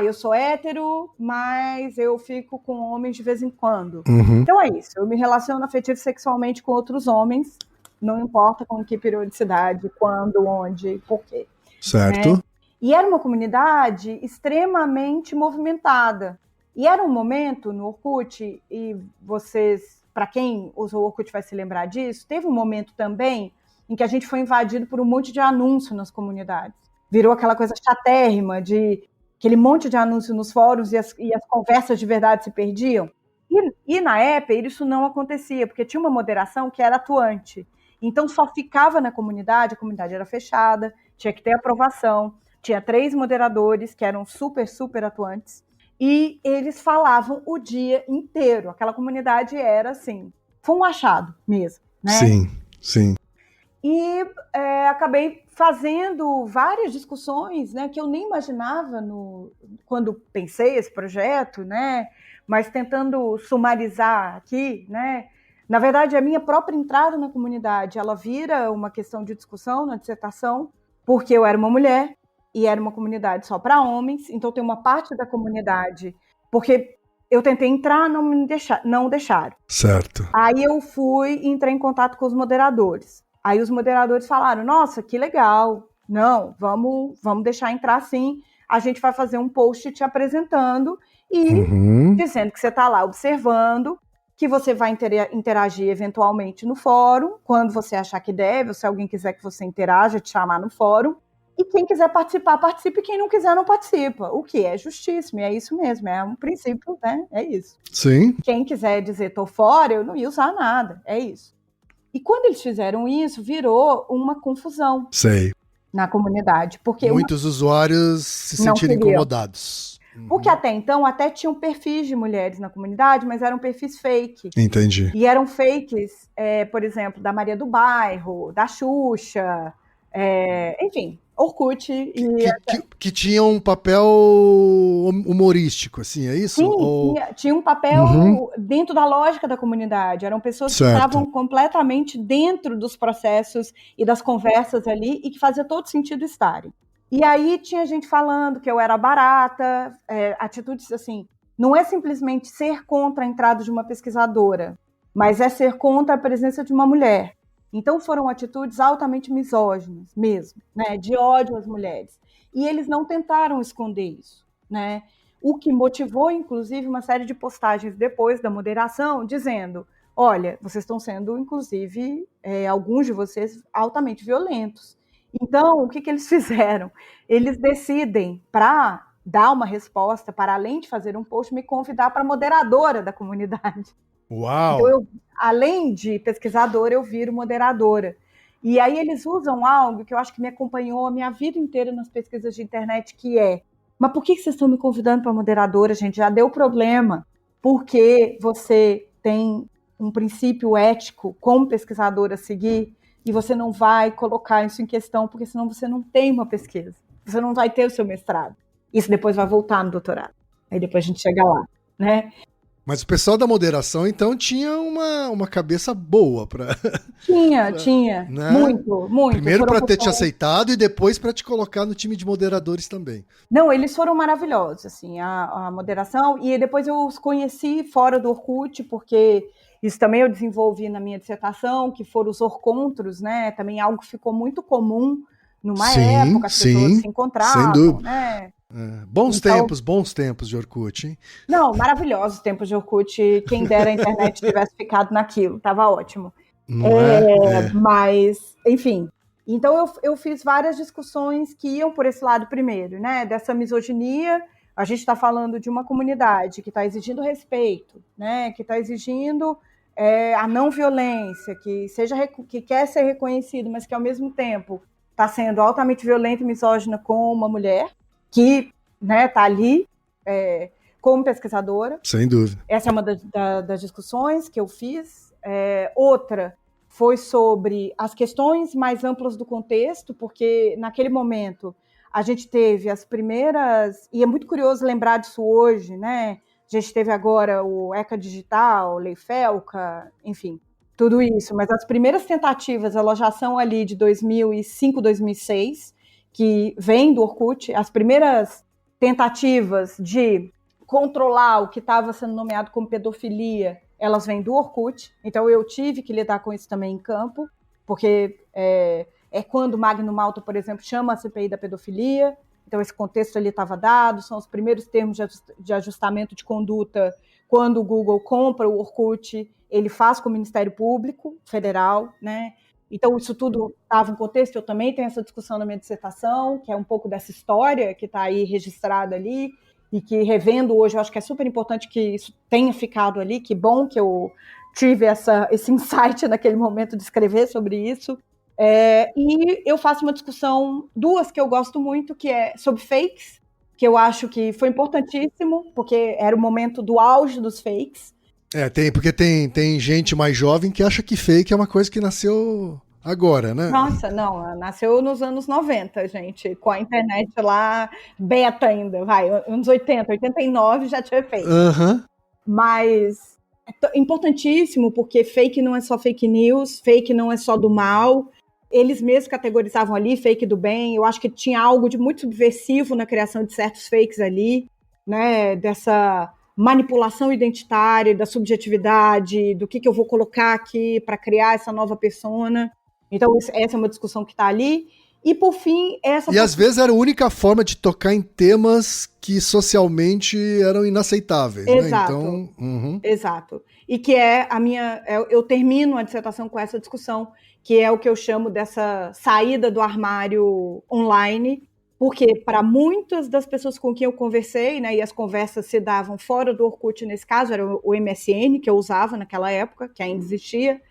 eu sou hétero, mas eu fico com homens de vez em quando. Então é isso, eu me relaciono afetivo e sexualmente com outros homens, não importa com que periodicidade, quando, onde, por quê. Certo. Né? E era uma comunidade extremamente movimentada. E era um momento no Orkut, e vocês... Para quem usou o Orkut vai se lembrar disso, teve um momento também em que a gente foi invadido por um monte de anúncio nas comunidades. Virou aquela coisa chatérrima de aquele monte de anúncio nos fóruns e as conversas de verdade se perdiam. E na Éper isso não acontecia, porque tinha uma moderação que era atuante. Então só ficava na comunidade, a comunidade era fechada, tinha que ter aprovação, tinha 3 moderadores que eram super, super atuantes, e eles falavam o dia inteiro. Aquela comunidade era assim, foi um achado mesmo, né? Sim. E acabei fazendo várias discussões, né, que eu nem imaginava quando pensei esse projeto, né, mas tentando sumarizar aqui, né. Na verdade, a minha própria entrada na comunidade, ela vira uma questão de discussão na dissertação, porque eu era uma mulher, e era uma comunidade só para homens, então tem uma parte da comunidade, porque Eu tentei entrar, não deixaram. Certo. Aí eu entrei em contato com os moderadores. Aí os moderadores falaram, nossa, que legal. Não, vamos deixar entrar sim. A gente vai fazer um post te apresentando e dizendo que você está lá observando, que você vai interagir eventualmente no fórum, quando você achar que deve, ou se alguém quiser que você interaja, te chamar no fórum. E quem quiser participar, participe, quem não quiser, não participa. O que é justíssimo, é isso mesmo, é um princípio, né? É isso. Sim. Quem quiser dizer tô fora, eu não ia usar nada, é isso. E quando eles fizeram isso, virou uma confusão. Sei. Na comunidade. Porque muitos usuários se sentiram incomodados. Porque até então, tinham perfis de mulheres na comunidade, mas eram perfis fake. Entendi. E eram fakes, por exemplo, da Maria do Bairro, da Xuxa, enfim, Orkut. Que tinha um papel humorístico, assim, é isso? Sim, tinha um papel dentro da lógica da comunidade. Eram pessoas que estavam completamente dentro dos processos e das conversas ali e que fazia todo sentido estarem. E aí tinha gente falando que eu era barata, atitudes assim, não é simplesmente ser contra a entrada de uma pesquisadora, mas é ser contra a presença de uma mulher. Então foram atitudes altamente misóginas mesmo, né, de ódio às mulheres. E eles não tentaram esconder isso, né? O que motivou, inclusive, uma série de postagens depois da moderação, dizendo, olha, vocês estão sendo, inclusive, alguns de vocês altamente violentos. Então, o que eles fizeram? Eles decidem, para dar uma resposta, para além de fazer um post, me convidar para moderadora da comunidade. Uau! Então, além de pesquisadora, eu viro moderadora. E aí eles usam algo que eu acho que me acompanhou a minha vida inteira nas pesquisas de internet, que mas por que vocês estão me convidando para moderadora, gente? Já deu problema. Porque você tem um princípio ético como pesquisadora a seguir e você não vai colocar isso em questão, porque senão você não tem uma pesquisa. Você não vai ter o seu mestrado. Isso depois vai voltar no doutorado. Aí depois a gente chega lá, né? Mas o pessoal da moderação, então, tinha uma cabeça boa para... Tinha. Né? Muito. Primeiro para ter te aceitado e depois para te colocar no time de moderadores também. Não, eles foram maravilhosos, assim, a moderação. E depois eu os conheci fora do Orkut, porque isso também eu desenvolvi na minha dissertação, que foram os orcontros, né? Também algo que ficou muito comum numa época, as pessoas se encontravam, sem dúvida. Né? Bons tempos de Orkut, hein? Não, maravilhosos tempos de Orkut. Quem dera a internet tivesse ficado naquilo, tava ótimo. Mas, enfim. Então eu fiz várias discussões que iam por esse lado primeiro, né? Dessa misoginia. A gente está falando de uma comunidade que está exigindo respeito, né? Que está exigindo a não violência, que quer ser reconhecido, mas que ao mesmo tempo está sendo altamente violenta e misógina com uma mulher que está ali como pesquisadora. Sem dúvida. Essa é uma das discussões que eu fiz. Outra foi sobre as questões mais amplas do contexto, porque naquele momento a gente teve as primeiras, e é muito curioso lembrar disso hoje, né? A gente teve agora o ECA Digital, Lei Felca, enfim, tudo isso. Mas as primeiras tentativas, elas já são ali de 2005, 2006, que vem do Orkut. As primeiras tentativas de controlar o que estava sendo nomeado como pedofilia, elas vêm do Orkut. Então eu tive que lidar com isso também em campo, porque quando o Magno Malta, por exemplo, chama a CPI da pedofilia. Então esse contexto ali estava dado, são os primeiros termos de ajustamento de conduta. Quando o Google compra o Orkut, ele faz com o Ministério Público Federal, né? Então isso tudo estava em contexto. Eu também tenho essa discussão na minha dissertação, que é um pouco dessa história que está aí registrada ali, e que, revendo hoje, eu acho que é super importante que isso tenha ficado ali. Que bom que eu tive esse insight naquele momento de escrever sobre isso. E eu faço uma discussão, duas que eu gosto muito, que é sobre fakes, que eu acho que foi importantíssimo, porque era o momento do auge dos fakes. Porque tem gente mais jovem que acha que fake é uma coisa que nasceu agora, né? Nossa, não, nasceu nos anos 90, gente, com a internet lá, beta ainda, anos 80, 89 já tinha fake. Mas é importantíssimo, porque fake não é só fake news, fake não é só do mal. Eles mesmos categorizavam ali fake do bem. Eu acho que tinha algo de muito subversivo na criação de certos fakes ali, né? Dessa manipulação identitária, da subjetividade, do que eu vou colocar aqui para criar essa nova persona. Então, essa é uma discussão que está ali. E, por fim, essa... E, às vezes, era a única forma de tocar em temas que socialmente eram inaceitáveis. Exato. Né? Então, Exato. E que é a minha... Eu termino a dissertação com essa discussão, que é o que eu chamo dessa saída do armário online, porque para muitas das pessoas com quem eu conversei, né, e as conversas se davam fora do Orkut, nesse caso, era o MSN, que eu usava naquela época, que ainda existia,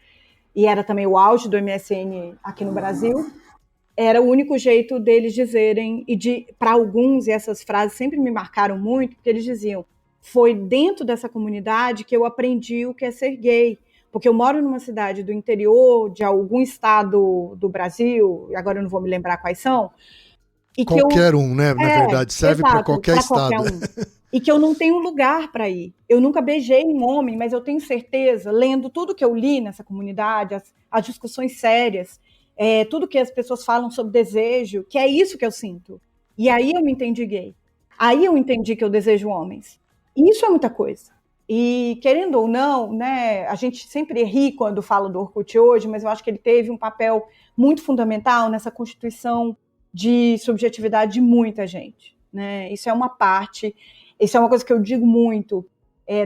e era também o auge do MSN aqui no Brasil, era o único jeito deles dizerem, e para alguns, e essas frases sempre me marcaram muito, porque eles diziam, foi dentro dessa comunidade que eu aprendi o que é ser gay, porque eu moro numa cidade do interior, de algum estado do Brasil, e agora eu não vou me lembrar quais são, e qualquer um, né? Na verdade, serve para qualquer estado. Qualquer um. E que eu não tenho lugar para ir. Eu nunca beijei um homem, mas eu tenho certeza, lendo tudo que eu li nessa comunidade, as discussões sérias, tudo que as pessoas falam sobre desejo, que é isso que eu sinto. E aí eu me entendi gay. Aí eu entendi que eu desejo homens. E isso é muita coisa. E, querendo ou não, né, a gente sempre ri quando fala do Orkut hoje, mas eu acho que ele teve um papel muito fundamental nessa constituição de subjetividade de muita gente. Né? Isso é uma parte, isso é uma coisa que eu digo muito.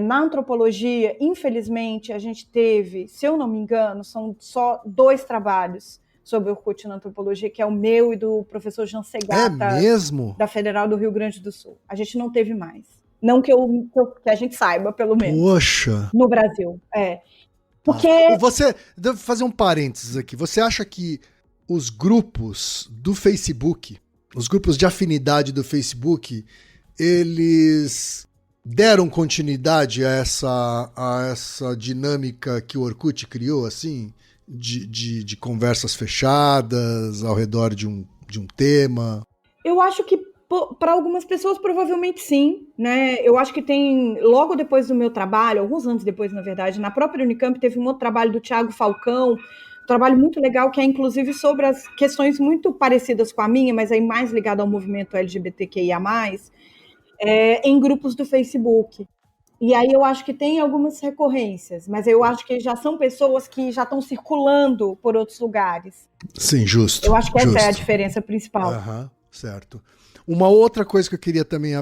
Na antropologia, infelizmente, a gente teve, se eu não me engano, são só 2 trabalhos sobre Orkut na antropologia, que é o meu e do professor Jean Segata, da Federal do Rio Grande do Sul. A gente não teve mais. Não que a gente saiba, pelo menos. Poxa! No Brasil, Porque... Devo fazer um parênteses aqui. Você acha que os grupos do Facebook, os grupos de afinidade do Facebook, eles deram continuidade a essa dinâmica que o Orkut criou, assim? De conversas fechadas ao redor de um tema? Eu acho que para algumas pessoas provavelmente sim, né? Eu acho que tem, logo depois do meu trabalho, alguns anos depois, na verdade, na própria Unicamp teve um outro trabalho do Thiago Falcão, um trabalho muito legal que é inclusive sobre as questões muito parecidas com a minha, mas aí mais ligado ao movimento LGBTQIA+, em grupos do Facebook. E aí eu acho que tem algumas recorrências, mas eu acho que já são pessoas que já estão circulando por outros lugares. Sim, justo. Eu acho que essa é a diferença principal. Certo. Uma outra coisa que eu queria também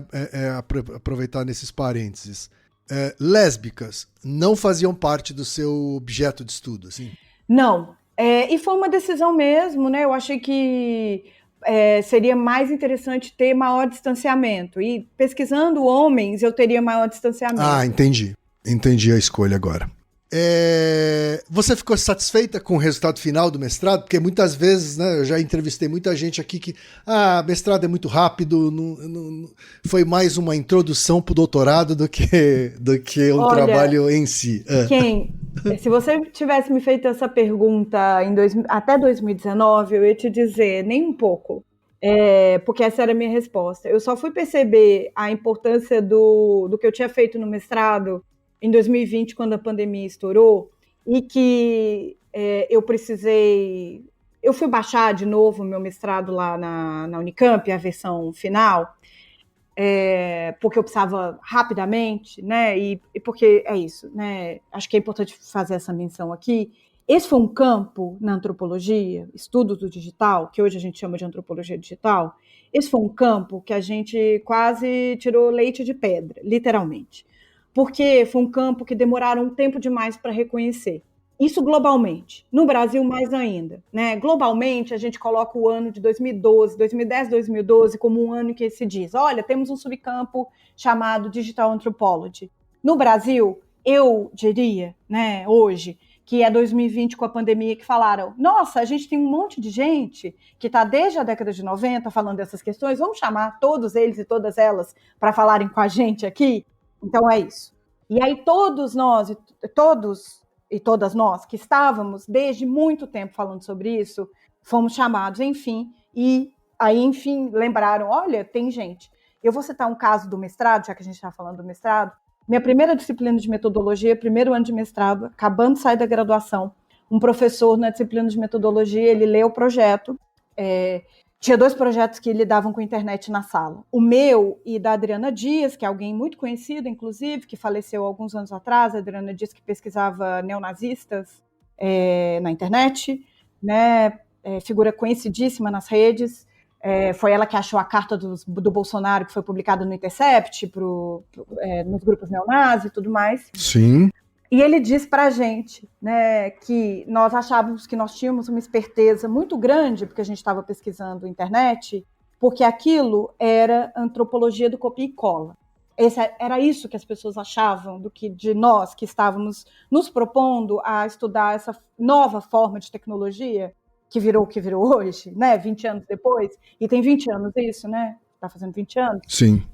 aproveitar nesses parênteses. Lésbicas não faziam parte do seu objeto de estudo, assim? Não. E foi uma decisão mesmo, né? Eu achei que seria mais interessante ter maior distanciamento. E pesquisando homens, eu teria maior distanciamento. Entendi. Entendi a escolha agora. Você ficou satisfeita com o resultado final do mestrado? Porque muitas vezes, né, eu já entrevistei muita gente aqui que mestrado é muito rápido, não, foi mais uma introdução para o doutorado do que um trabalho em si. Se você tivesse me feito essa pergunta até 2019, eu ia te dizer, nem um pouco, porque essa era a minha resposta. Eu só fui perceber a importância do que eu tinha feito no mestrado em 2020, quando a pandemia estourou, e que eu fui baixar de novo o meu mestrado lá na Unicamp, a versão final, porque eu precisava rapidamente, né, e porque é isso, né, acho que é importante fazer essa menção aqui. Esse foi um campo na antropologia, estudo do digital, que hoje a gente chama de antropologia digital, esse foi um campo que a gente quase tirou leite de pedra, literalmente. Porque foi um campo que demoraram um tempo demais para reconhecer. Isso globalmente. No Brasil, mais ainda. Né? Globalmente, a gente coloca o ano de 2012, 2010, 2012 como um ano em que se diz, olha, temos um subcampo chamado Digital Anthropology. No Brasil, eu diria, né, hoje, que é 2020 com a pandemia, que falaram, nossa, a gente tem um monte de gente que está desde a década de 90 falando dessas questões, vamos chamar todos eles e todas elas para falarem com a gente aqui? Então é isso. E aí todos e todas nós que estávamos desde muito tempo falando sobre isso, fomos chamados, enfim, e aí, enfim, lembraram, olha, tem gente. Eu vou citar um caso do mestrado, já que a gente está falando do mestrado. Minha primeira disciplina de metodologia, primeiro ano de mestrado, acabando de sair da graduação, um professor na disciplina de metodologia, ele lê o projeto tinha 2 projetos que lidavam com internet na sala. O meu e da Adriana Dias, que é alguém muito conhecida, inclusive, que faleceu alguns anos atrás. A Adriana Dias, que pesquisava neonazistas na internet, né? Figura conhecidíssima nas redes. Foi ela que achou a carta do Bolsonaro, que foi publicada no Intercept, nos grupos neonazis e tudo mais. Sim. E ele diz para a gente, né, que nós achávamos que nós tínhamos uma esperteza muito grande, porque a gente estava pesquisando internet, porque aquilo era antropologia do copia e cola. Era isso que as pessoas achavam de nós que estávamos nos propondo a estudar essa nova forma de tecnologia, que virou o que virou hoje, né, 20 anos depois, e tem 20 anos isso, né, está fazendo 20 anos, Sim.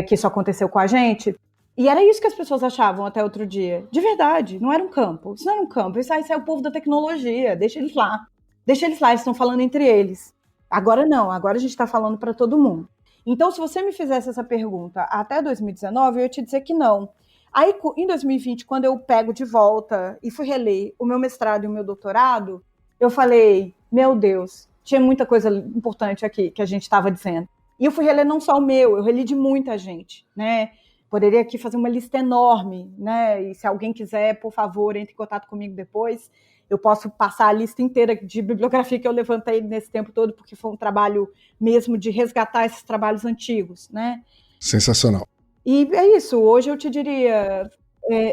Que isso aconteceu com a gente. E era isso que as pessoas achavam até outro dia. De verdade, não era um campo. Isso não era um campo. Isso é o povo da tecnologia. Deixa eles lá. Deixa eles lá, eles estão falando entre eles. Agora não, agora a gente está falando para todo mundo. Então, se você me fizesse essa pergunta até 2019, eu ia te dizer que não. Aí, em 2020, quando eu pego de volta e fui reler o meu mestrado e o meu doutorado, eu falei, meu Deus, tinha muita coisa importante aqui que a gente estava dizendo. E eu fui reler não só o meu, eu reli de muita gente, né? Poderia aqui fazer uma lista enorme, né? E se alguém quiser, por favor, entre em contato comigo depois. Eu posso passar a lista inteira de bibliografia que eu levantei nesse tempo todo, porque foi um trabalho mesmo de resgatar esses trabalhos antigos, né? Sensacional. E é isso. Hoje eu te diria,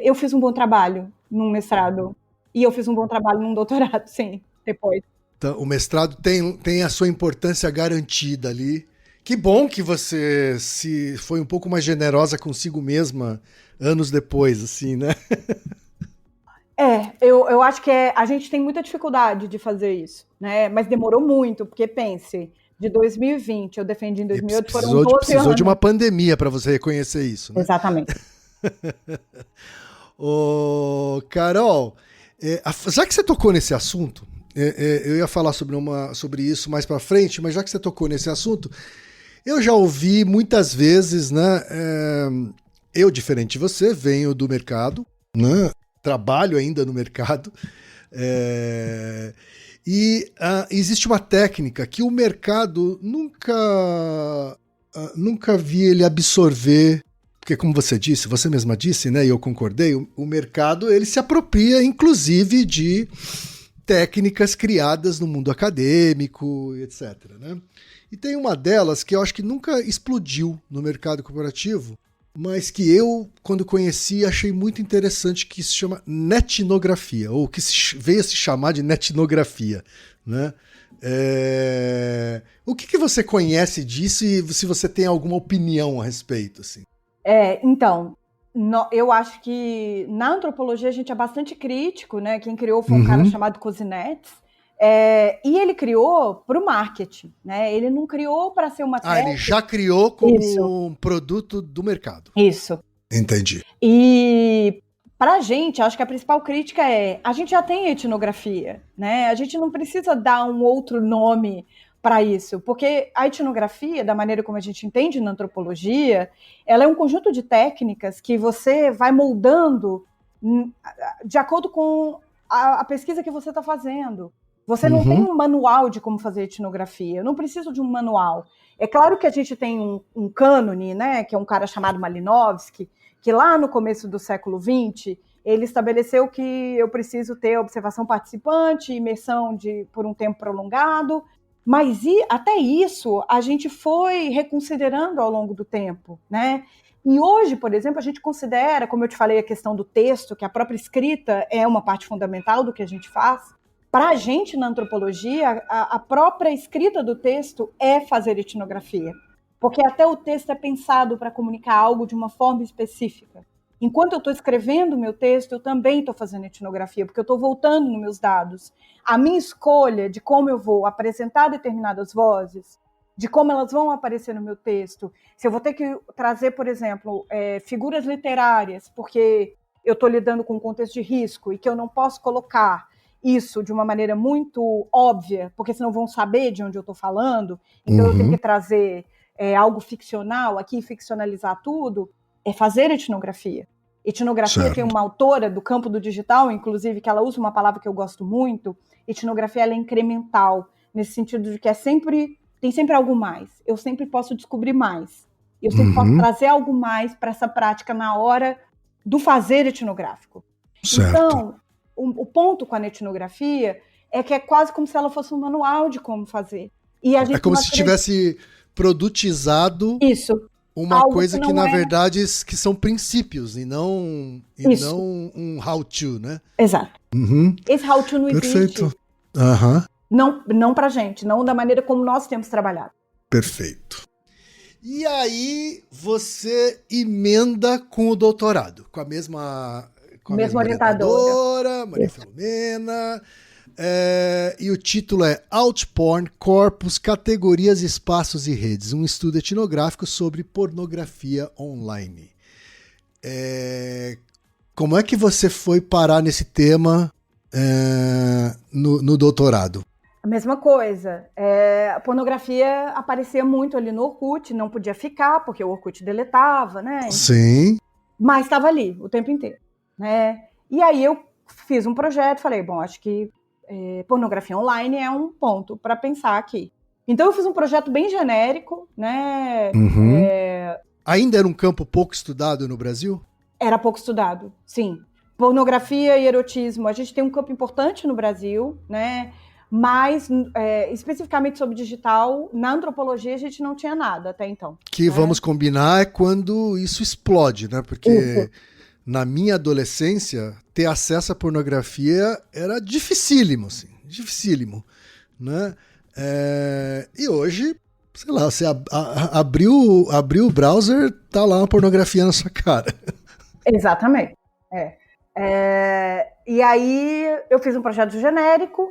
eu fiz um bom trabalho num mestrado e eu fiz um bom trabalho num doutorado, sim, depois. Então, o mestrado tem a sua importância garantida ali. Que bom que você foi um pouco mais generosa consigo mesma anos depois, assim, né? Eu acho que a gente tem muita dificuldade de fazer isso, né? Mas demorou muito, porque pense, de 2020, eu defendi em 2008, foram 12 anos. Precisou de uma pandemia para você reconhecer isso, né? Exatamente. Ô, Carol, já que você tocou nesse assunto, eu ia falar sobre isso mais para frente, mas já que você tocou nesse assunto, eu já ouvi muitas vezes, né? Eu, diferente de você, venho do mercado, né? Trabalho ainda no mercado, e existe uma técnica que o mercado nunca vi ele absorver, porque como você mesma disse, né? E eu concordei, o mercado ele se apropria, inclusive, de técnicas criadas no mundo acadêmico, etc., né? E tem uma delas que eu acho que nunca explodiu no mercado corporativo, mas que eu, quando conheci, achei muito interessante, que se chama netnografia, ou que veio a se chamar de netnografia, né? O que você conhece disso e se você tem alguma opinião a respeito? Assim? Então, eu acho que na antropologia a gente é bastante crítico, né? Quem criou foi um cara chamado Kozinets, e ele criou para o marketing, né? Ele não criou para ser uma técnica. Ele já criou como um produto do mercado. Isso. Entendi. E para a gente, acho que a principal crítica a gente já tem etnografia, né? A gente não precisa dar um outro nome para isso, porque a etnografia, da maneira como a gente entende na antropologia, ela é um conjunto de técnicas que você vai moldando de acordo com a pesquisa que você está fazendo. Você não tem um manual de como fazer etnografia. Eu não preciso de um manual. É claro que a gente tem um cânone, né, que é um cara chamado Malinowski, que lá no começo do século XX, ele estabeleceu que eu preciso ter observação participante, imersão por um tempo prolongado, mas até isso a gente foi reconsiderando ao longo do tempo, né? E hoje, por exemplo, a gente considera, como eu te falei, a questão do texto, que a própria escrita é uma parte fundamental do que a gente faz. Para a gente, na antropologia, a própria escrita do texto é fazer etnografia, porque até o texto é pensado para comunicar algo de uma forma específica. Enquanto eu estou escrevendo o meu texto, eu também estou fazendo etnografia, porque eu estou voltando nos meus dados. A minha escolha de como eu vou apresentar determinadas vozes, de como elas vão aparecer no meu texto, se eu vou ter que trazer, por exemplo, figuras literárias, porque eu estou lidando com um contexto de risco e que eu não posso colocar isso de uma maneira muito óbvia, porque senão vão saber de onde eu estou falando, então eu tenho que trazer algo ficcional aqui, ficcionalizar tudo, é fazer etnografia. Etnografia certo. Tem uma autora do campo do digital, inclusive, que ela usa uma palavra que eu gosto muito, etnografia ela é incremental, nesse sentido de que é sempre tem sempre algo mais. Eu sempre posso descobrir mais. Eu sempre posso trazer algo mais para essa prática na hora do fazer etnográfico. Certo. Então, o ponto com a etnografia é que é quase como se ela fosse um manual de como fazer. E a gente É como se tivesse produtizado isso. uma Algo coisa que, na é... verdade, que são princípios e não um how-to, né? Exato. Esse how-to não Perfeito. existe. Não pra gente, não da maneira como nós temos trabalhado. Perfeito. E aí você emenda com o doutorado, com a mesma orientadora, Maria Filomena. E o título é Outporn, Corpos, Categorias, Espaços e Redes, um estudo etnográfico sobre pornografia online. Como é que você foi parar nesse tema no doutorado? A mesma coisa. A pornografia aparecia muito ali no Orkut, não podia ficar, porque o Orkut deletava, né? Sim. Mas estava ali o tempo inteiro, né? E aí eu fiz um projeto, falei, bom, acho que pornografia online é um ponto para pensar aqui. Então eu fiz um projeto bem genérico, né? Ainda era um campo pouco estudado no Brasil? Era pouco estudado, sim. Pornografia e erotismo, a gente tem um campo importante no Brasil, né? Mas, especificamente sobre digital, na antropologia a gente não tinha nada até então. Que, vamos combinar, é quando isso explode, né? Porque na minha adolescência, ter acesso à pornografia era dificílimo, assim, dificílimo, né? E hoje, sei lá, você abriu o browser, tá lá uma pornografia na sua cara. Exatamente. E aí eu fiz um projeto genérico,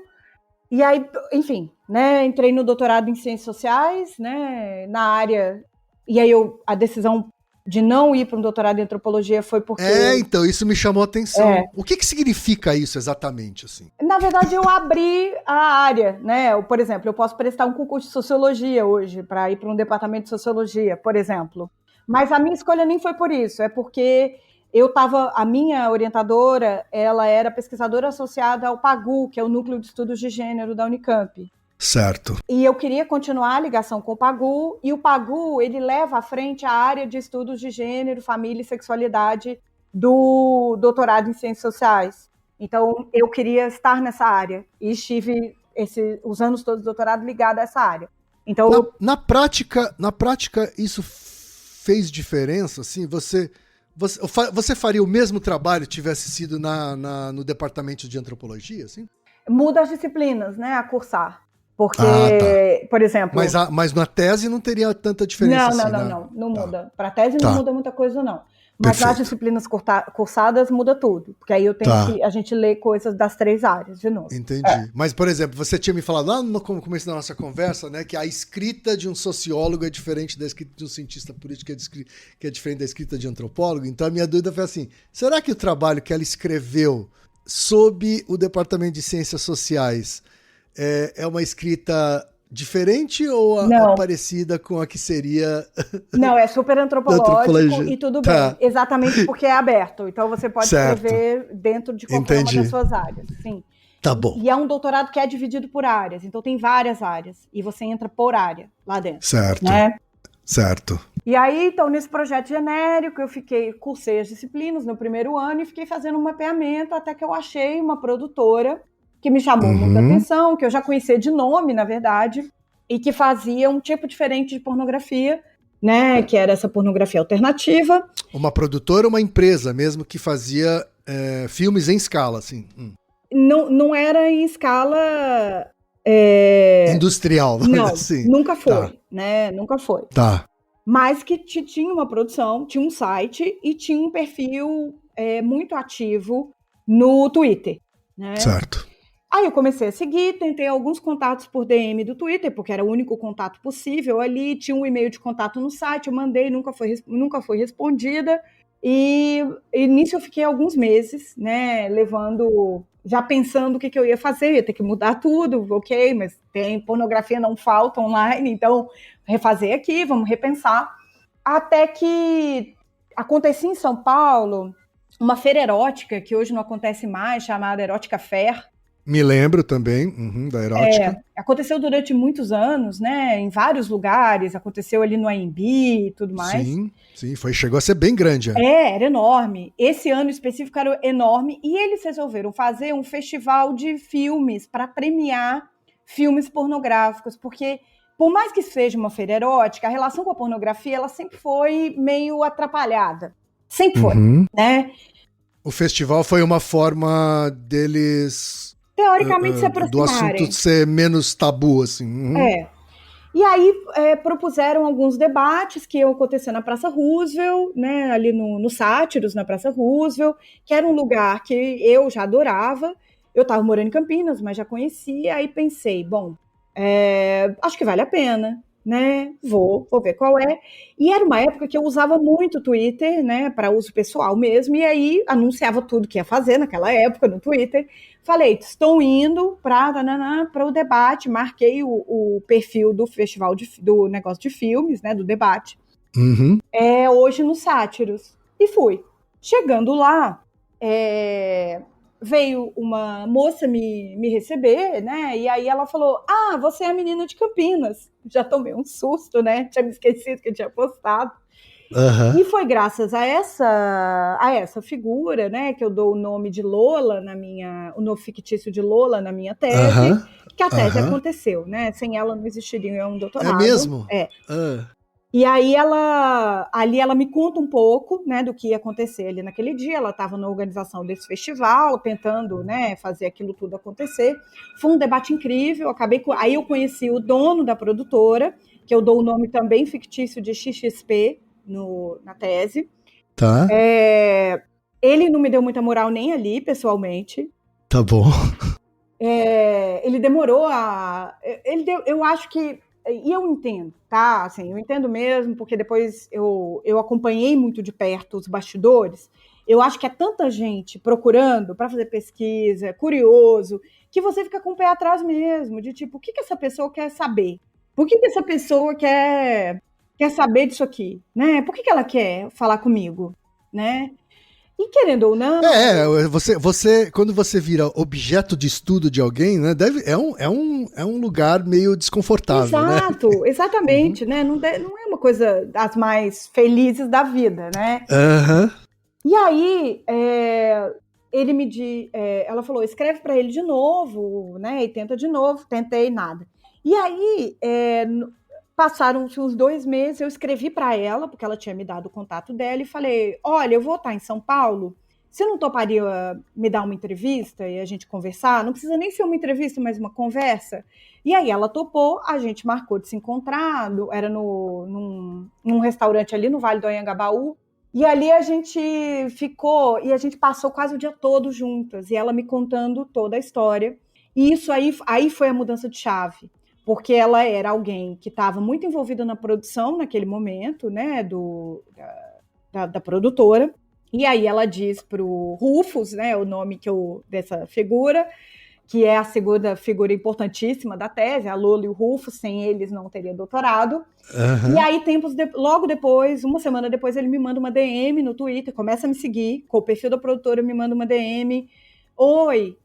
e aí, enfim, né, entrei no doutorado em Ciências Sociais, né, na área, e aí a decisão de não ir para um doutorado em Antropologia foi porque... Então, isso me chamou a atenção. O que significa isso exatamente, assim? Na verdade, eu abri a área, né, por exemplo, eu posso prestar um concurso de Sociologia hoje, para ir para um departamento de Sociologia, por exemplo, mas a minha escolha nem foi por isso, é porque... a minha orientadora, ela era pesquisadora associada ao PAGU, que é o Núcleo de Estudos de Gênero da Unicamp. Certo. E eu queria continuar a ligação com o PAGU, e o PAGU, ele leva à frente a área de estudos de gênero, família e sexualidade do doutorado em Ciências Sociais. Então, eu queria estar nessa área, e estive os anos todos do doutorado ligado a essa área. Então, na prática, isso fez diferença? Assim, você faria o mesmo trabalho se tivesse sido no departamento de antropologia, assim? Muda as disciplinas, né, a cursar. Porque, por exemplo... Mas na tese não teria tanta diferença Não muda. Para a tese não muda muita coisa, não. Mas nas disciplinas cursadas muda tudo. Porque aí a gente lê coisas das 3 áreas, de novo. Entendi. Mas, por exemplo, você tinha me falado lá no começo da nossa conversa, né, que a escrita de um sociólogo é diferente da escrita de um cientista político, que é diferente da escrita de um antropólogo. Então a minha dúvida foi assim, será que o trabalho que ela escreveu sob o Departamento de Ciências Sociais é uma escrita diferente ou parecida com a que seria... Não, é super antropológico e tudo bem. Exatamente porque é aberto. Então você pode escrever dentro de qualquer uma das suas áreas. Sim. Tá bom. E é um doutorado que é dividido por áreas. Então tem várias áreas. E você entra por área lá dentro. Certo. Né? Certo. E aí, então, nesse projeto genérico, cursei as disciplinas no primeiro ano e fiquei fazendo um mapeamento até que eu achei uma produtora que me chamou muita atenção, que eu já conhecia de nome, na verdade, e que fazia um tipo diferente de pornografia, né, que era essa pornografia alternativa. Uma produtora ou uma empresa mesmo que fazia filmes em escala, assim? Não era em escala... industrial, não, assim. Nunca foi, né, nunca foi. Tá. Mas que tinha uma produção, tinha um site e tinha um perfil muito ativo no Twitter, né? Certo. Aí eu comecei a seguir, tentei alguns contatos por DM do Twitter, porque era o único contato possível ali, tinha um e-mail de contato no site, eu mandei, nunca foi respondida, e nisso eu fiquei alguns meses, né, já pensando o que eu ia fazer, ia ter que mudar tudo, ok, mas tem pornografia, não falta online, então refazer aqui, vamos repensar, até que acontecia em São Paulo uma feira erótica, que hoje não acontece mais, chamada Erótica Fair, Me lembro também, da erótica. Aconteceu durante muitos anos, né? Em vários lugares, aconteceu ali no AMB e tudo mais. Sim, chegou a ser bem grande. Era enorme. Esse ano específico era enorme e eles resolveram fazer um festival de filmes para premiar filmes pornográficos, porque por mais que seja uma feira erótica, a relação com a pornografia ela sempre foi meio atrapalhada. Sempre foi, né? O festival foi uma forma deles... teoricamente se aproximarem. Do assunto ser menos tabu, assim. E aí propuseram alguns debates que iam acontecer na Praça Roosevelt, né, ali no Sátiros, na Praça Roosevelt, que era um lugar que eu já adorava. Eu estava morando em Campinas, mas já conhecia, aí pensei, bom, acho que vale a pena, né? Vou ver qual é. E era uma época que eu usava muito o Twitter, né, para uso pessoal mesmo, e aí anunciava tudo que ia fazer naquela época no Twitter. Falei, estou indo para o debate, marquei o perfil do festival do negócio de filmes, né, do debate, hoje no Sátiros. E fui. Chegando lá, veio uma moça me receber, né, e aí ela falou, você é a menina de Campinas. Já tomei um susto, né, tinha me esquecido que eu tinha postado. E foi graças a essa figura, né, que eu dou o nome de Lola o nome fictício de Lola na minha tese, que a tese aconteceu, né? Sem ela não existiria um doutorado. É mesmo? E aí ali ela me conta um pouco, né, do que ia acontecer ali naquele dia. Ela estava na organização desse festival, tentando, né, fazer aquilo tudo acontecer. Foi um debate incrível. Aí eu conheci o dono da produtora, que eu dou o nome também fictício de XXP na tese. Tá. Ele não me deu muita moral nem ali, pessoalmente. Tá bom. Ele demorou eu acho que... E eu entendo, tá? Assim, eu entendo mesmo, porque depois eu acompanhei muito de perto os bastidores. Eu acho que é tanta gente procurando para fazer pesquisa, curioso, que você fica com o pé atrás mesmo, de tipo, o que essa pessoa quer saber? Por que essa pessoa quer saber disso aqui, né? Por que ela quer falar comigo, né? E querendo ou não... Você quando você vira objeto de estudo de alguém, né, é um lugar meio desconfortável, Exato, né? Exatamente, né? Não é uma coisa das mais felizes da vida, né? E aí, ela falou, escreve para ele de novo, né? E tenta de novo, tentei, nada. E aí... passaram-se uns 2 meses, eu escrevi para ela, porque ela tinha me dado o contato dela, e falei, olha, eu vou estar em São Paulo, você não toparia me dar uma entrevista e a gente conversar? Não precisa nem ser uma entrevista, mas uma conversa. E aí ela topou, a gente marcou de se encontrar, era num restaurante ali no Vale do Anhangabaú, e ali a gente ficou, e a gente passou quase o dia todo juntas, e ela me contando toda a história, e isso aí foi a mudança de chave. Porque ela era alguém que estava muito envolvida na produção naquele momento, né, da produtora, e aí ela diz para o Rufus, né, o nome dessa figura, que é a segunda figura importantíssima da tese, a Lola e o Rufus, sem eles não teria doutorado, e aí logo depois, uma semana depois, ele me manda uma DM no Twitter, começa a me seguir, com o perfil da produtora me manda uma DM, oi,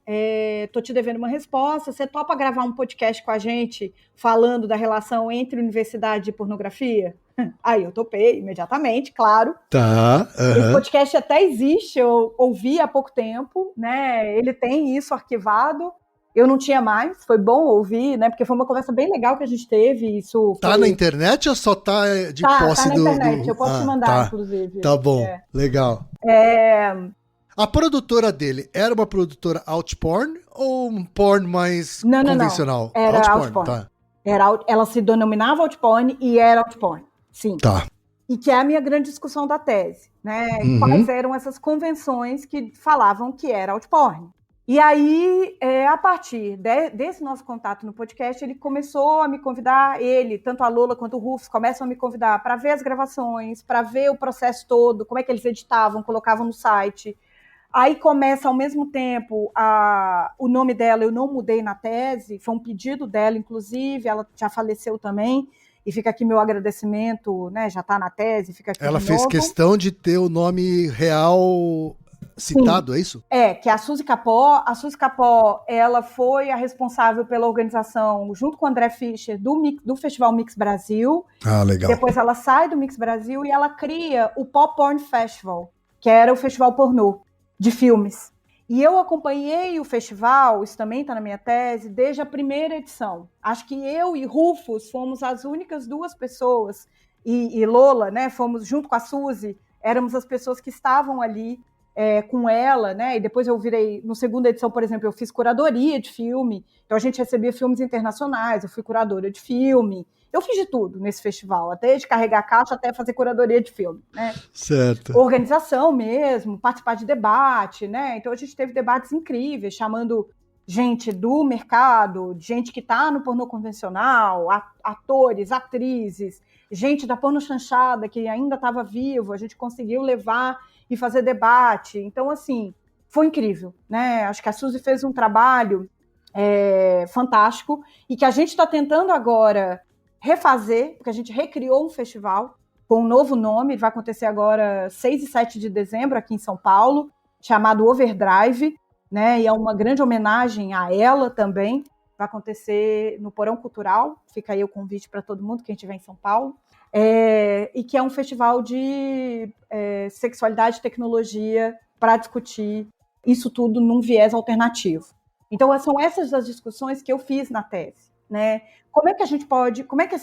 tô te devendo uma resposta, você topa gravar um podcast com a gente falando da relação entre universidade e pornografia? Aí eu topei imediatamente, claro. Tá. Esse podcast até existe, eu ouvi há pouco tempo, né? Ele tem isso arquivado. Eu não tinha mais, foi bom ouvir, né? Porque foi uma conversa bem legal que a gente teve. Isso tá na internet ou só tá de posse do... Tá na internet, eu posso te mandar, inclusive. Tá bom, legal. A produtora dele era uma produtora outporn ou um porn mais convencional? Não. Era outporn. Tá. Ela se denominava outporn e era outporn, sim. Tá. E que é a minha grande discussão da tese, né? Quais eram essas convenções que falavam que era outporn. E aí, a partir desse nosso contato no podcast, ele começou a me convidar, tanto a Lola quanto o Rufus, começam a me convidar para ver as gravações, para ver o processo todo, como é que eles editavam, colocavam no site. Aí começa, ao mesmo tempo, o nome dela eu não mudei na tese, foi um pedido dela, inclusive, ela já faleceu também, e fica aqui meu agradecimento, né, já está na tese, fica aqui ela fez questão de ter o nome real citado, é isso? Que a Suzy Capó, ela foi a responsável pela organização, junto com o André Fischer, do Festival Mix Brasil. Legal. Depois ela sai do Mix Brasil e ela cria o Pop Porn Festival, que era o festival pornô de filmes. E eu acompanhei o festival, isso também está na minha tese, desde a primeira edição. Acho que eu e Rufus fomos as únicas 2 pessoas, e Lola, né, fomos junto com a Suzy, éramos as pessoas que estavam ali com ela, né? E depois eu virei, no segunda edição, por exemplo, eu fiz curadoria de filme, então a gente recebia filmes internacionais, eu fui curadora de filme, eu fiz de tudo nesse festival, até de carregar caixa até fazer curadoria de filme, né? Certo. Organização mesmo, participar de debate, né? Então a gente teve debates incríveis, chamando gente do mercado, gente que está no pornô convencional, atores, atrizes, gente da porno chanchada que ainda estava vivo, a gente conseguiu levar e fazer debate. Então, assim, foi incrível, né? Acho que a Suzy fez um trabalho fantástico e que a gente está tentando agora refazer, porque a gente recriou um festival com um novo nome, vai acontecer agora 6 e 7 de dezembro aqui em São Paulo, chamado Overdrive, né? E é uma grande homenagem a ela também, vai acontecer no Porão Cultural, fica aí o convite para todo mundo, quem estiver em São Paulo, e que é um festival de sexualidade e tecnologia para discutir isso tudo num viés alternativo. Então, são essas as discussões que eu fiz na tese, né? Como é que a gente pode, como é que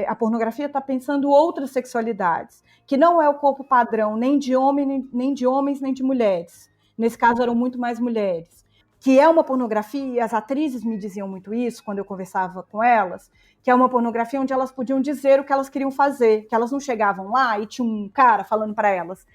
a pornografia está pensando outras sexualidades, que não é o corpo padrão nem de homens, nem de mulheres. Nesse caso, eram muito mais mulheres. Que é uma pornografia, e as atrizes me diziam muito isso quando eu conversava com elas, que é uma pornografia onde elas podiam dizer o que elas queriam fazer, que elas não chegavam lá e tinha um cara falando para elas,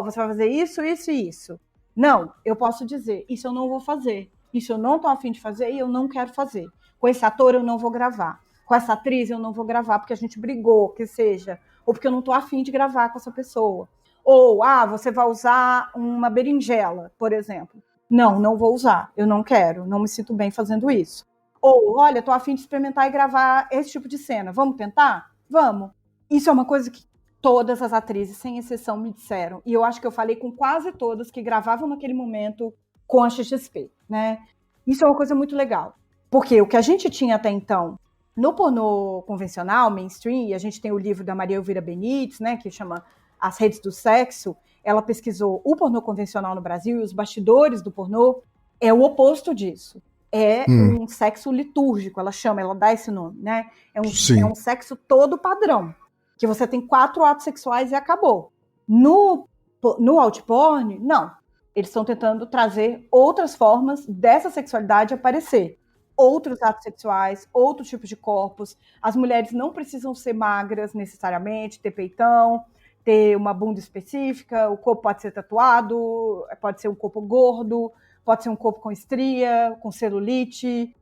você vai fazer isso, isso e isso. Não, eu posso dizer, isso eu não vou fazer, isso eu não estou a fim de fazer e eu não quero fazer. Com esse ator eu não vou gravar, com essa atriz eu não vou gravar porque a gente brigou, que seja, ou porque eu não estou a fim de gravar com essa pessoa. Ou, você vai usar uma berinjela, por exemplo. Não vou usar, eu não quero, não me sinto bem fazendo isso. Ou, olha, estou a fim de experimentar e gravar esse tipo de cena, vamos tentar? Vamos. Isso é uma coisa que todas as atrizes, sem exceção, me disseram. E eu acho que eu falei com quase todas que gravavam naquele momento com a XXP, né? Isso é uma coisa muito legal. Porque o que a gente tinha até então, no pornô convencional, mainstream, e a gente tem o livro da Maria Elvira Benites, né, que chama As Redes do Sexo, ela pesquisou o pornô convencional no Brasil e os bastidores do pornô, é o oposto disso. É um sexo litúrgico, ela dá esse nome, né? É um sexo todo padrão, que você tem 4 atos sexuais e acabou. No outporn, não. Eles estão tentando trazer outras formas dessa sexualidade aparecer. Outros atos sexuais, outros tipos de corpos. As mulheres não precisam ser magras necessariamente, ter peitão, ter uma bunda específica, o corpo pode ser tatuado, pode ser um corpo gordo, pode ser um corpo com estria, com celulite,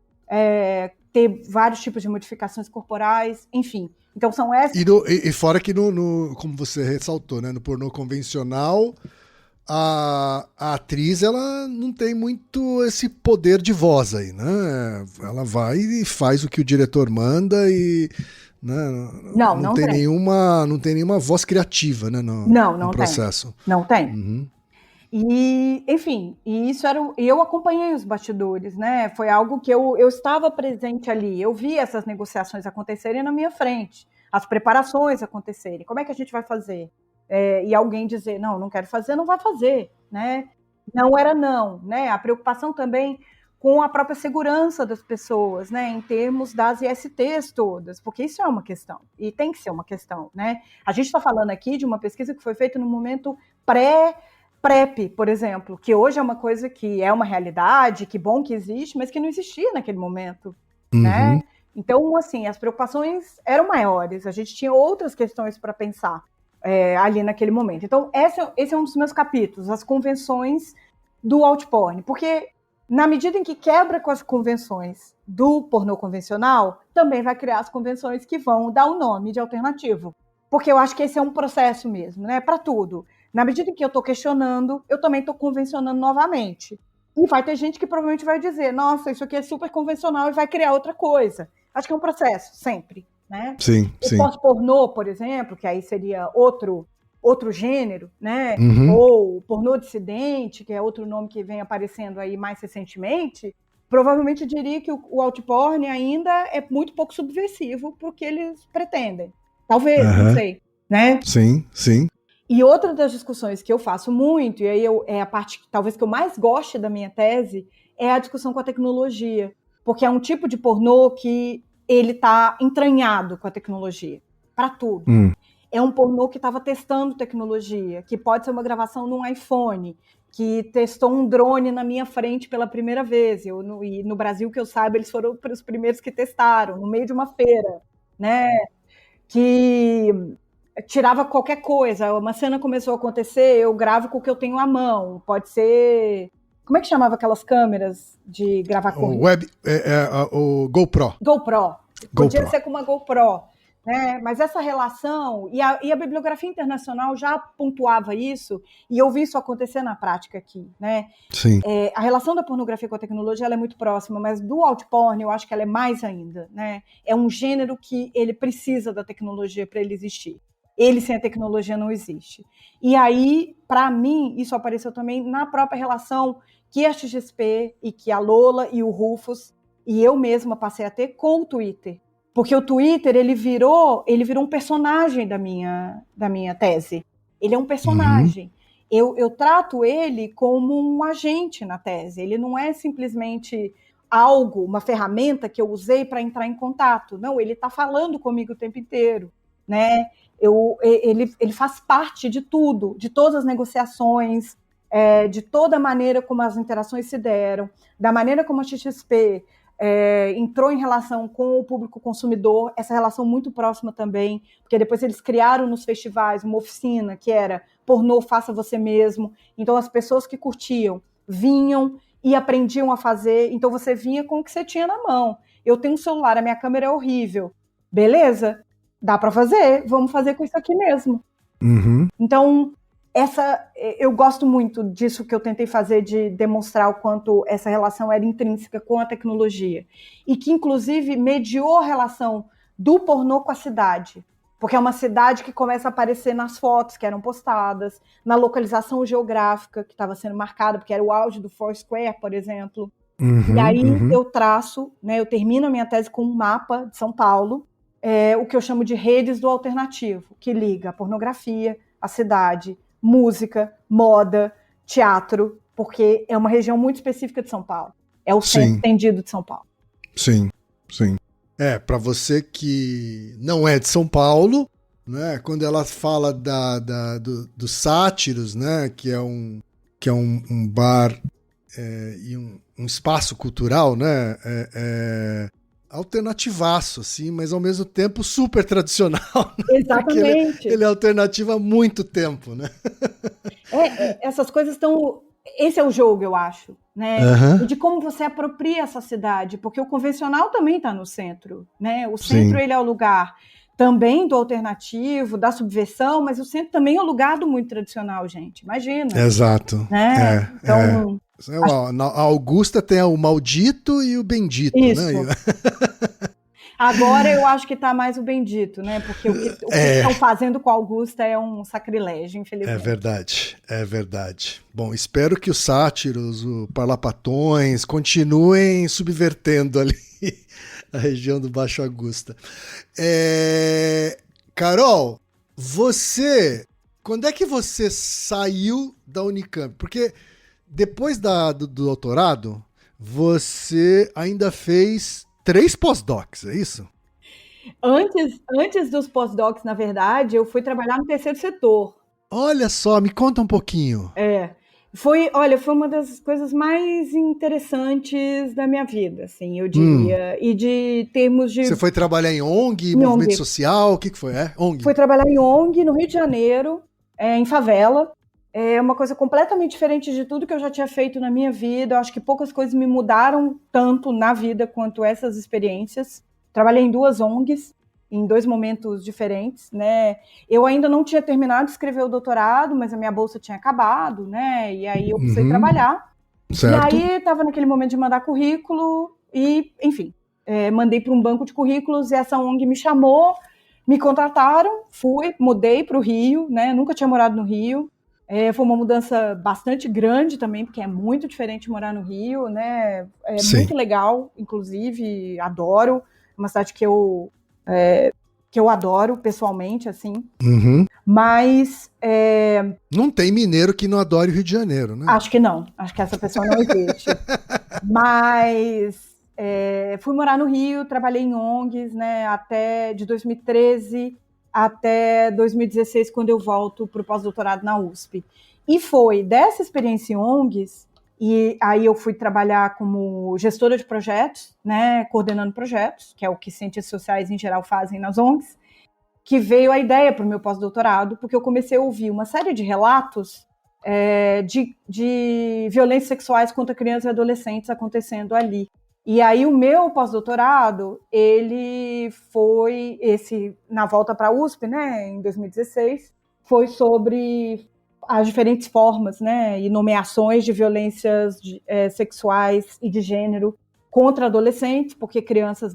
ter vários tipos de modificações corporais, enfim. Então são essas... E fora que, como você ressaltou, né, no pornô convencional, a atriz ela não tem muito esse poder de voz aí, né? Ela vai e faz o que o diretor manda e... Não tem nenhuma voz criativa, né, no processo. Não tem. Uhum. E, enfim, eu acompanhei os bastidores, né? Foi algo que eu estava presente ali. Eu vi essas negociações acontecerem na minha frente, as preparações acontecerem. Como é que a gente vai fazer? E alguém dizer, não quero fazer, não vai fazer, né? Não era não, né? A preocupação também com a própria segurança das pessoas, né, em termos das ISTs todas, porque isso é uma questão, e tem que ser uma questão, né? A gente está falando aqui de uma pesquisa que foi feita no momento PrEP, por exemplo, que hoje é uma coisa que é uma realidade, que bom que existe, mas que não existia naquele momento, né? Então, assim, as preocupações eram maiores, a gente tinha outras questões para pensar ali naquele momento. Então, esse é um dos meus capítulos, as convenções do outporn, porque na medida em que quebra com as convenções do pornô convencional, também vai criar as convenções que vão dar o nome de alternativo. Porque eu acho que esse é um processo mesmo, né? Para tudo. Na medida em que eu estou questionando, eu também estou convencionando novamente. E vai ter gente que provavelmente vai dizer, nossa, isso aqui é super convencional e vai criar outra coisa. Acho que é um processo, sempre, né? Sim. O pós-pornô, por exemplo, que aí seria outro outro gênero, né? Uhum. Ou pornô dissidente, que é outro nome que vem aparecendo aí mais recentemente, provavelmente eu diria que o outporn ainda é muito pouco subversivo para o que eles pretendem. Talvez, não sei, né? Sim, sim. E outra das discussões que eu faço muito, e aí é a parte talvez que eu mais goste da minha tese, é a discussão com a tecnologia. Porque é um tipo de pornô que ele está entranhado com a tecnologia, para tudo. É um pornô que estava testando tecnologia, que pode ser uma gravação num iPhone, que testou um drone na minha frente pela primeira vez. E no Brasil, que eu saiba, eles foram os primeiros que testaram, no meio de uma feira, né? Que tirava qualquer coisa. Uma cena começou a acontecer, eu gravo com o que eu tenho à mão. Pode ser... Como é que chamava aquelas câmeras de gravar corrida? O GoPro. GoPro. Podia GoPro. ser com uma GoPro. Né? Mas essa relação, e a bibliografia internacional já pontuava isso, e eu vi isso acontecer na prática aqui. Né? Sim. A relação da pornografia com a tecnologia ela é muito próxima, mas do outporn eu acho que ela é mais ainda. Né? É um gênero que ele precisa da tecnologia para ele existir. Ele sem a tecnologia não existe. E aí, para mim, isso apareceu também na própria relação que a XP e que a Lola e o Rufus e eu mesma passei a ter com o Twitter. Porque o Twitter, ele virou um personagem da minha tese. Ele é um personagem. Eu trato ele como um agente na tese. Ele não é simplesmente algo, uma ferramenta que eu usei para entrar em contato. Não, ele está falando comigo o tempo inteiro. Né? Ele faz parte de tudo, de todas as negociações, de toda a maneira como as interações se deram, da maneira como a XP entrou em relação com o público consumidor, essa relação muito próxima também, porque depois eles criaram nos festivais uma oficina que era pornô faça você mesmo, então as pessoas que curtiam vinham e aprendiam a fazer, então você vinha com o que você tinha na mão. Eu tenho um celular, a minha câmera é horrível, beleza? Dá para fazer, vamos fazer com isso aqui mesmo. Então, eu gosto muito disso que eu tentei fazer, de demonstrar o quanto essa relação era intrínseca com a tecnologia. E que, inclusive, mediou a relação do pornô com a cidade. Porque é uma cidade que começa a aparecer nas fotos que eram postadas, na localização geográfica que estava sendo marcada, porque era o auge do Foursquare, por exemplo. E aí eu traço, né, eu termino a minha tese com um mapa de São Paulo, o que eu chamo de redes do alternativo, que liga a pornografia, a cidade, música, moda, teatro, porque é uma região muito específica de São Paulo. É o centro estendido de São Paulo. Sim, sim. Para você que não é de São Paulo, né, quando ela fala dos Sátiros, né, que é um bar e um espaço cultural, né, alternativaço, assim, mas ao mesmo tempo super tradicional. Né? Exatamente. Ele é alternativo há muito tempo, né? Essas coisas estão... Esse é o jogo, eu acho, né? E de como você apropria essa cidade, porque o convencional também está no centro, né? O centro, ele é o lugar também do alternativo, da subversão, mas o centro também é o lugar do muito tradicional, gente. Imagina. Exato. Né? Então... A Augusta tem o maldito e o bendito, isso. Né? Agora eu acho que está mais o bendito, né? Porque o que estão fazendo com a Augusta é um sacrilégio, infelizmente. É verdade. Bom, espero que os sátiros, os parlapatões, continuem subvertendo ali a região do Baixo Augusta. Carol, quando é que você saiu da Unicamp? Porque depois do doutorado, você ainda fez 3 pós-docs, é isso? Antes dos pós-docs, na verdade, eu fui trabalhar no terceiro setor. Olha só, me conta um pouquinho. Foi uma das coisas mais interessantes da minha vida, assim, eu diria. E de termos de... Você foi trabalhar em ONG, movimento social, o que foi? ONG? Fui trabalhar em ONG, no Rio de Janeiro, em favela. É uma coisa completamente diferente de tudo que eu já tinha feito na minha vida. Eu acho que poucas coisas me mudaram tanto na vida quanto essas experiências. Trabalhei em 2 ONGs, em 2 momentos diferentes, né? Eu ainda não tinha terminado de escrever o doutorado, mas a minha bolsa tinha acabado, né? E aí eu precisei trabalhar. Certo. E aí estava naquele momento de mandar currículo e, enfim, mandei para um banco de currículos e essa ONG me chamou Me contrataram, mudei para o Rio, né? Nunca tinha morado no Rio. Foi uma mudança bastante grande também, porque é muito diferente morar no Rio, né? É muito legal, inclusive, adoro. Uma cidade que eu adoro pessoalmente, assim. Uhum. Mas... Não tem mineiro que não adore o Rio de Janeiro, né? Acho que não. Acho que essa pessoa não existe. Mas... fui morar no Rio, trabalhei em ONGs, né, de 2013 até 2016, quando eu volto para o pós-doutorado na USP. E foi dessa experiência em ONGs, e aí eu fui trabalhar como gestora de projetos, né, coordenando projetos, que é o que cientistas sociais em geral fazem nas ONGs, que veio a ideia para o meu pós-doutorado, porque eu comecei a ouvir uma série de relatos de violências sexuais contra crianças e adolescentes acontecendo ali. E aí o meu pós-doutorado, ele foi na volta para a USP, né, em 2016, foi sobre as diferentes formas, né, e nomeações de violências sexuais e de gênero contra adolescentes, porque crianças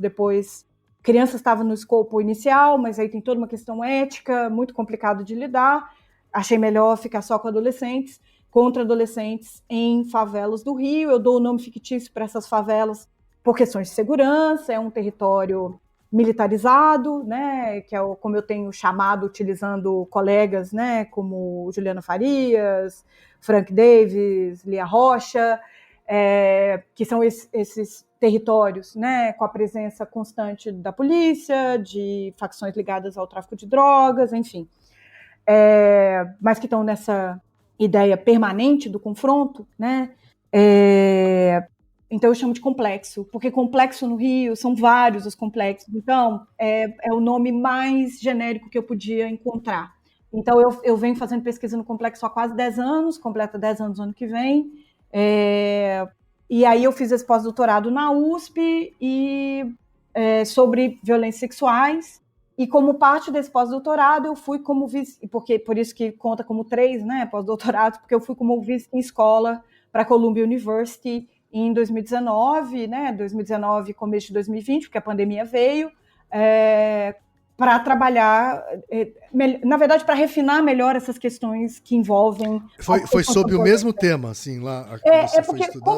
estavam no escopo inicial, mas aí tem toda uma questão ética, muito complicado de lidar. Achei melhor ficar só com adolescentes, contra adolescentes em favelas do Rio. Eu dou o nome fictício para essas favelas por questões de segurança, é um território militarizado, né, que é como eu tenho chamado, utilizando colegas, né, como Juliana Farias, Frank Davis, Lia Rocha, que são esses territórios, né, com a presença constante da polícia, de facções ligadas ao tráfico de drogas, enfim, mas que estão nessa ideia permanente do confronto, né, então eu chamo de complexo, porque complexo no Rio são vários os complexos, então é o nome mais genérico que eu podia encontrar. Então eu venho fazendo pesquisa no complexo há quase 10 anos, completa 10 anos no ano que vem, e aí eu fiz esse pós-doutorado na USP sobre violências sexuais, e como parte desse pós-doutorado eu fui como por isso que conta como 3, né, pós-doutorados, porque eu fui como vice em escola para a Columbia University em 2019, né, 2019, começo de 2020, porque a pandemia veio, para trabalhar, na verdade, para refinar melhor essas questões que envolvem... Foi sobre o mesmo tema, assim, lá que você foi estudar?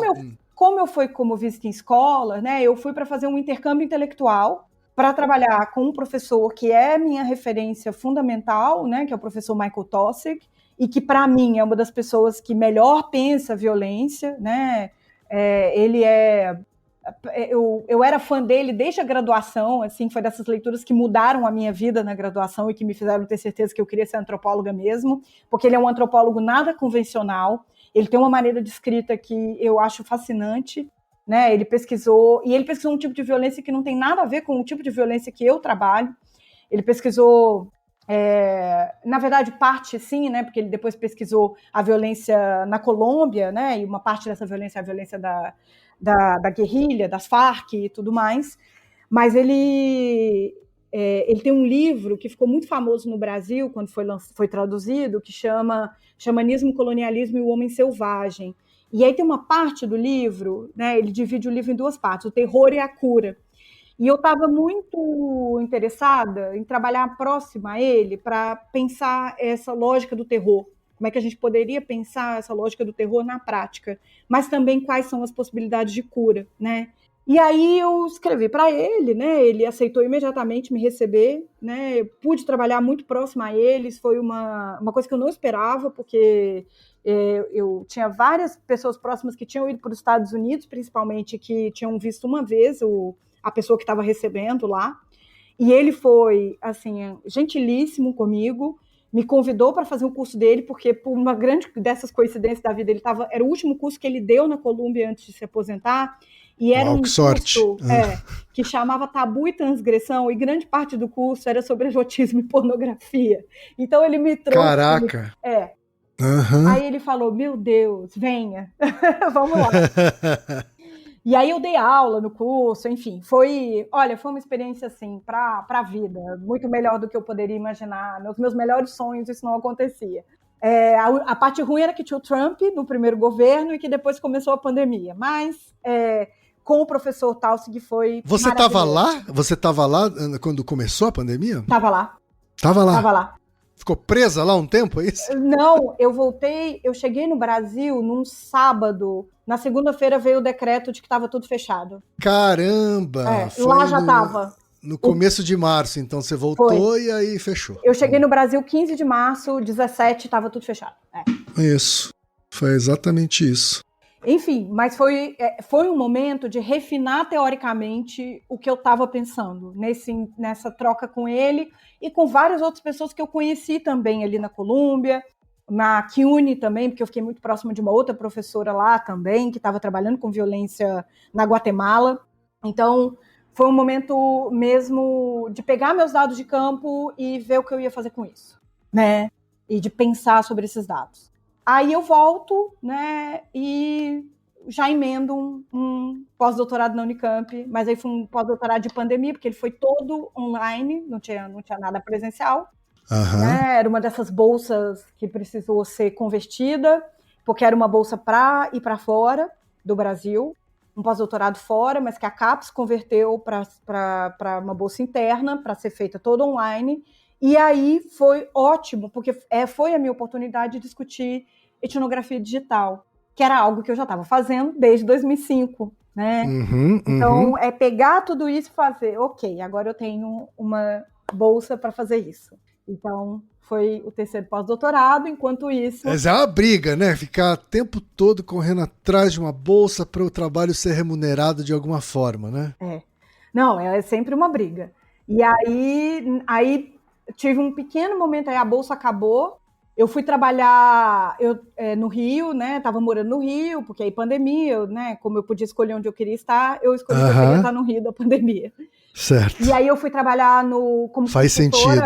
Como eu fui como visita em escola, né, eu fui para fazer um intercâmbio intelectual, para trabalhar com um professor que é minha referência fundamental, né, que é o professor Michael Taussig, e que, para mim, é uma das pessoas que melhor pensa a violência, né? Eu era fã dele desde a graduação, assim, foi dessas leituras que mudaram a minha vida na graduação e que me fizeram ter certeza que eu queria ser antropóloga mesmo, porque ele é um antropólogo nada convencional, ele tem uma maneira de escrita que eu acho fascinante, né? Ele pesquisou um tipo de violência que não tem nada a ver com o tipo de violência que eu trabalho. Ele pesquisou, na verdade, parte sim, né? Porque ele depois pesquisou a violência na Colômbia, né? E uma parte dessa violência é a violência da guerrilha, das Farc e tudo mais. Mas ele tem um livro que ficou muito famoso no Brasil quando foi traduzido, que chama Xamanismo, Colonialismo e o Homem Selvagem. E aí tem uma parte do livro, né, ele divide o livro em 2 partes, o terror e a cura. E eu estava muito interessada em trabalhar próxima a ele para pensar essa lógica do terror. Como é que a gente poderia pensar essa lógica do terror na prática, mas também quais são as possibilidades de cura, né? E aí eu escrevi para ele, né? Ele aceitou imediatamente me receber, né? Eu pude trabalhar muito próximo a eles, foi uma coisa que eu não esperava, porque eu tinha várias pessoas próximas que tinham ido para os Estados Unidos, principalmente, que tinham visto uma vez a pessoa que estava recebendo lá, e ele foi, assim, gentilíssimo comigo, me convidou para fazer o curso dele, porque por uma grande dessas coincidências da vida, era o último curso que ele deu na Columbia antes de se aposentar, e era um curso que chamava Tabu e Transgressão, e grande parte do curso era sobre erotismo e pornografia. Então ele me trouxe... Caraca! Uhum. Aí ele falou, meu Deus, venha, vamos lá. E aí eu dei aula no curso, enfim, foi uma experiência, assim, para a vida, muito melhor do que eu poderia imaginar. Nos meus melhores sonhos isso não acontecia. A parte ruim era que tinha o Trump no primeiro governo e que depois começou a pandemia, mas com o professor Taussig foi Você maravilhoso. estava lá? Você estava lá quando começou a pandemia? Tava lá. Tava lá. Tava lá. Ficou presa lá um tempo, é isso? Não, eu cheguei no Brasil num sábado, na segunda-feira veio o decreto de que estava tudo fechado. Caramba! Lá já tava. No começo de março, então você voltou e aí fechou. Eu cheguei no Brasil 15 de março, 17 estava tudo fechado. Isso, foi exatamente isso. Enfim, mas foi um momento de refinar teoricamente o que eu estava pensando nessa troca com ele e com várias outras pessoas que eu conheci também ali na Colômbia, na CUNY também, porque eu fiquei muito próxima de uma outra professora lá também, que estava trabalhando com violência na Guatemala. Então, foi um momento mesmo de pegar meus dados de campo e ver o que eu ia fazer com isso, né? E de pensar sobre esses dados. Aí eu volto, né, e já emendo um pós-doutorado na Unicamp, mas aí foi um pós-doutorado de pandemia, porque ele foi todo online, não tinha nada presencial. Né? Era uma dessas bolsas que precisou ser convertida, porque era uma bolsa para ir para fora do Brasil, um pós-doutorado fora, mas que a CAPES converteu para uma bolsa interna, para ser feita toda online. E aí foi ótimo, porque foi a minha oportunidade de discutir etnografia digital, que era algo que eu já estava fazendo desde 2005, né? Então, é pegar tudo isso e fazer, ok, agora eu tenho uma bolsa para fazer isso. Então, foi o terceiro pós-doutorado, enquanto isso... Mas é uma briga, né? Ficar o tempo todo correndo atrás de uma bolsa para o trabalho ser remunerado de alguma forma, né? Não, é sempre uma briga. E aí tive um pequeno momento, aí a bolsa acabou, eu fui trabalhar no Rio, né? Tava morando no Rio, porque aí pandemia, né? Como eu podia escolher onde eu queria estar, eu escolhi que eu queria estar no Rio da pandemia. Certo. E aí eu fui trabalhar como consultora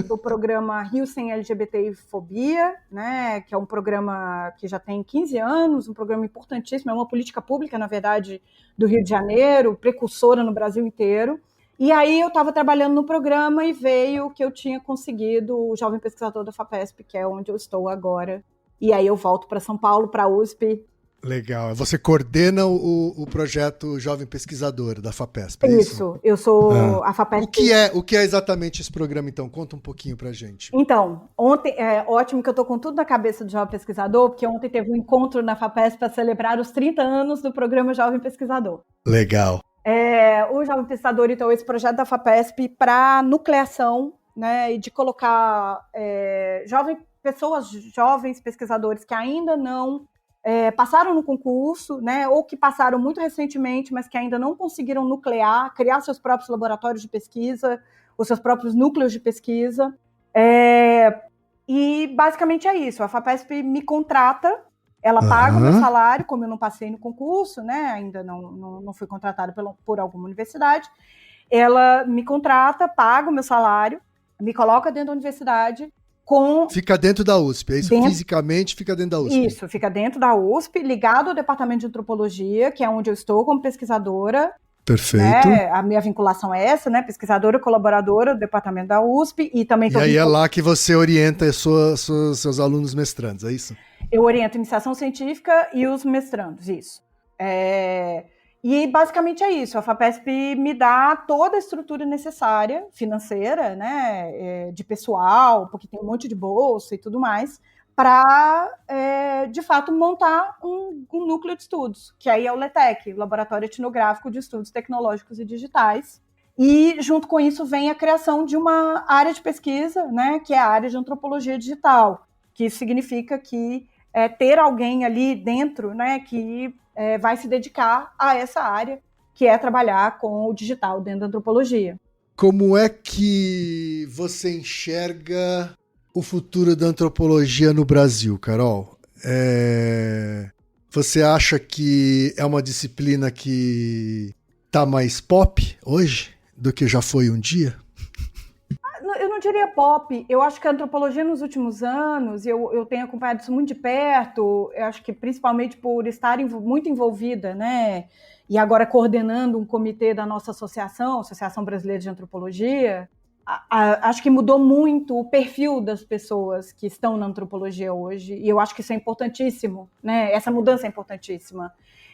do programa Rio Sem LGBT e Fobia, né? Que é um programa que já tem 15 anos, um programa importantíssimo, é uma política pública, na verdade, do Rio de Janeiro, precursora no Brasil inteiro. E aí eu estava trabalhando no programa e veio que eu tinha conseguido o Jovem Pesquisador da FAPESP, que é onde eu estou agora. E aí eu volto para São Paulo, para a USP. Legal. Você coordena o projeto Jovem Pesquisador da FAPESP, é isso? Eu sou a FAPESP. O que é exatamente esse programa, então? Conta um pouquinho pra gente. Então, ontem, ótimo que eu estou com tudo na cabeça do Jovem Pesquisador, porque ontem teve um encontro na FAPESP para celebrar os 30 anos do programa Jovem Pesquisador. Legal. O Jovem Pesquisador, então, esse projeto da FAPESP para nucleação, né, e de colocar jovens pesquisadores que ainda não passaram no concurso, né, ou que passaram muito recentemente, mas que ainda não conseguiram nuclear, criar seus próprios laboratórios de pesquisa, os seus próprios núcleos de pesquisa. E basicamente é isso. A FAPESP me contrata, ela paga o meu salário, como eu não passei no concurso, né, ainda não fui contratada por alguma universidade. Ela me contrata, paga o meu salário, me coloca dentro da universidade. Fica dentro da USP, é isso? Fisicamente fica dentro da USP. Isso, fica dentro da USP, ligado ao departamento de antropologia, que é onde eu estou como pesquisadora. Perfeito. Né? A minha vinculação é essa, né? Pesquisadora, colaboradora do departamento da USP. E também aí é lá que você orienta seus alunos mestrandos, é isso? Eu oriento iniciação científica e os mestrandos, isso. E basicamente é isso, a FAPESP me dá toda a estrutura necessária, financeira, né, de pessoal, porque tem um monte de bolsa e tudo mais, para, de fato, montar um núcleo de estudos, que aí é o LETEC, Laboratório Etnográfico de Estudos Tecnológicos e Digitais. E, junto com isso, vem a criação de uma área de pesquisa, né, que é a área de antropologia digital, que isso significa que ter alguém ali dentro, né, que vai se dedicar a essa área, que é trabalhar com o digital dentro da antropologia. Como é que você enxerga o futuro da antropologia no Brasil, Carol? Você acha que é uma disciplina que está mais pop hoje do que já foi um dia? Eu não diria pop, eu acho que a antropologia nos últimos anos, eu tenho acompanhado isso muito de perto, eu acho que principalmente por estar muito envolvida, né, e agora coordenando um comitê da nossa associação, Associação Brasileira de Antropologia, acho que mudou muito o perfil das pessoas que estão na antropologia hoje, e eu acho que isso é importantíssimo, né, essa mudança é importantíssima.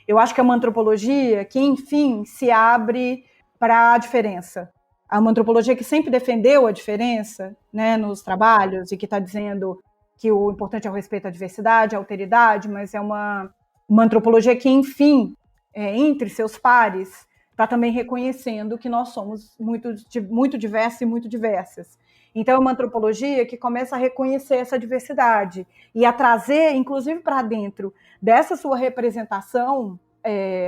Eu acho que é uma antropologia que, enfim, se abre para a diferença. É uma antropologia que sempre defendeu a diferença, né, nos trabalhos e que está dizendo que o importante é o respeito à diversidade, à alteridade, mas é uma antropologia que, enfim, entre seus pares, está também reconhecendo que nós somos muito diversos e muito diversas. Então, é uma antropologia que começa a reconhecer essa diversidade e a trazer, inclusive, para dentro dessa sua representação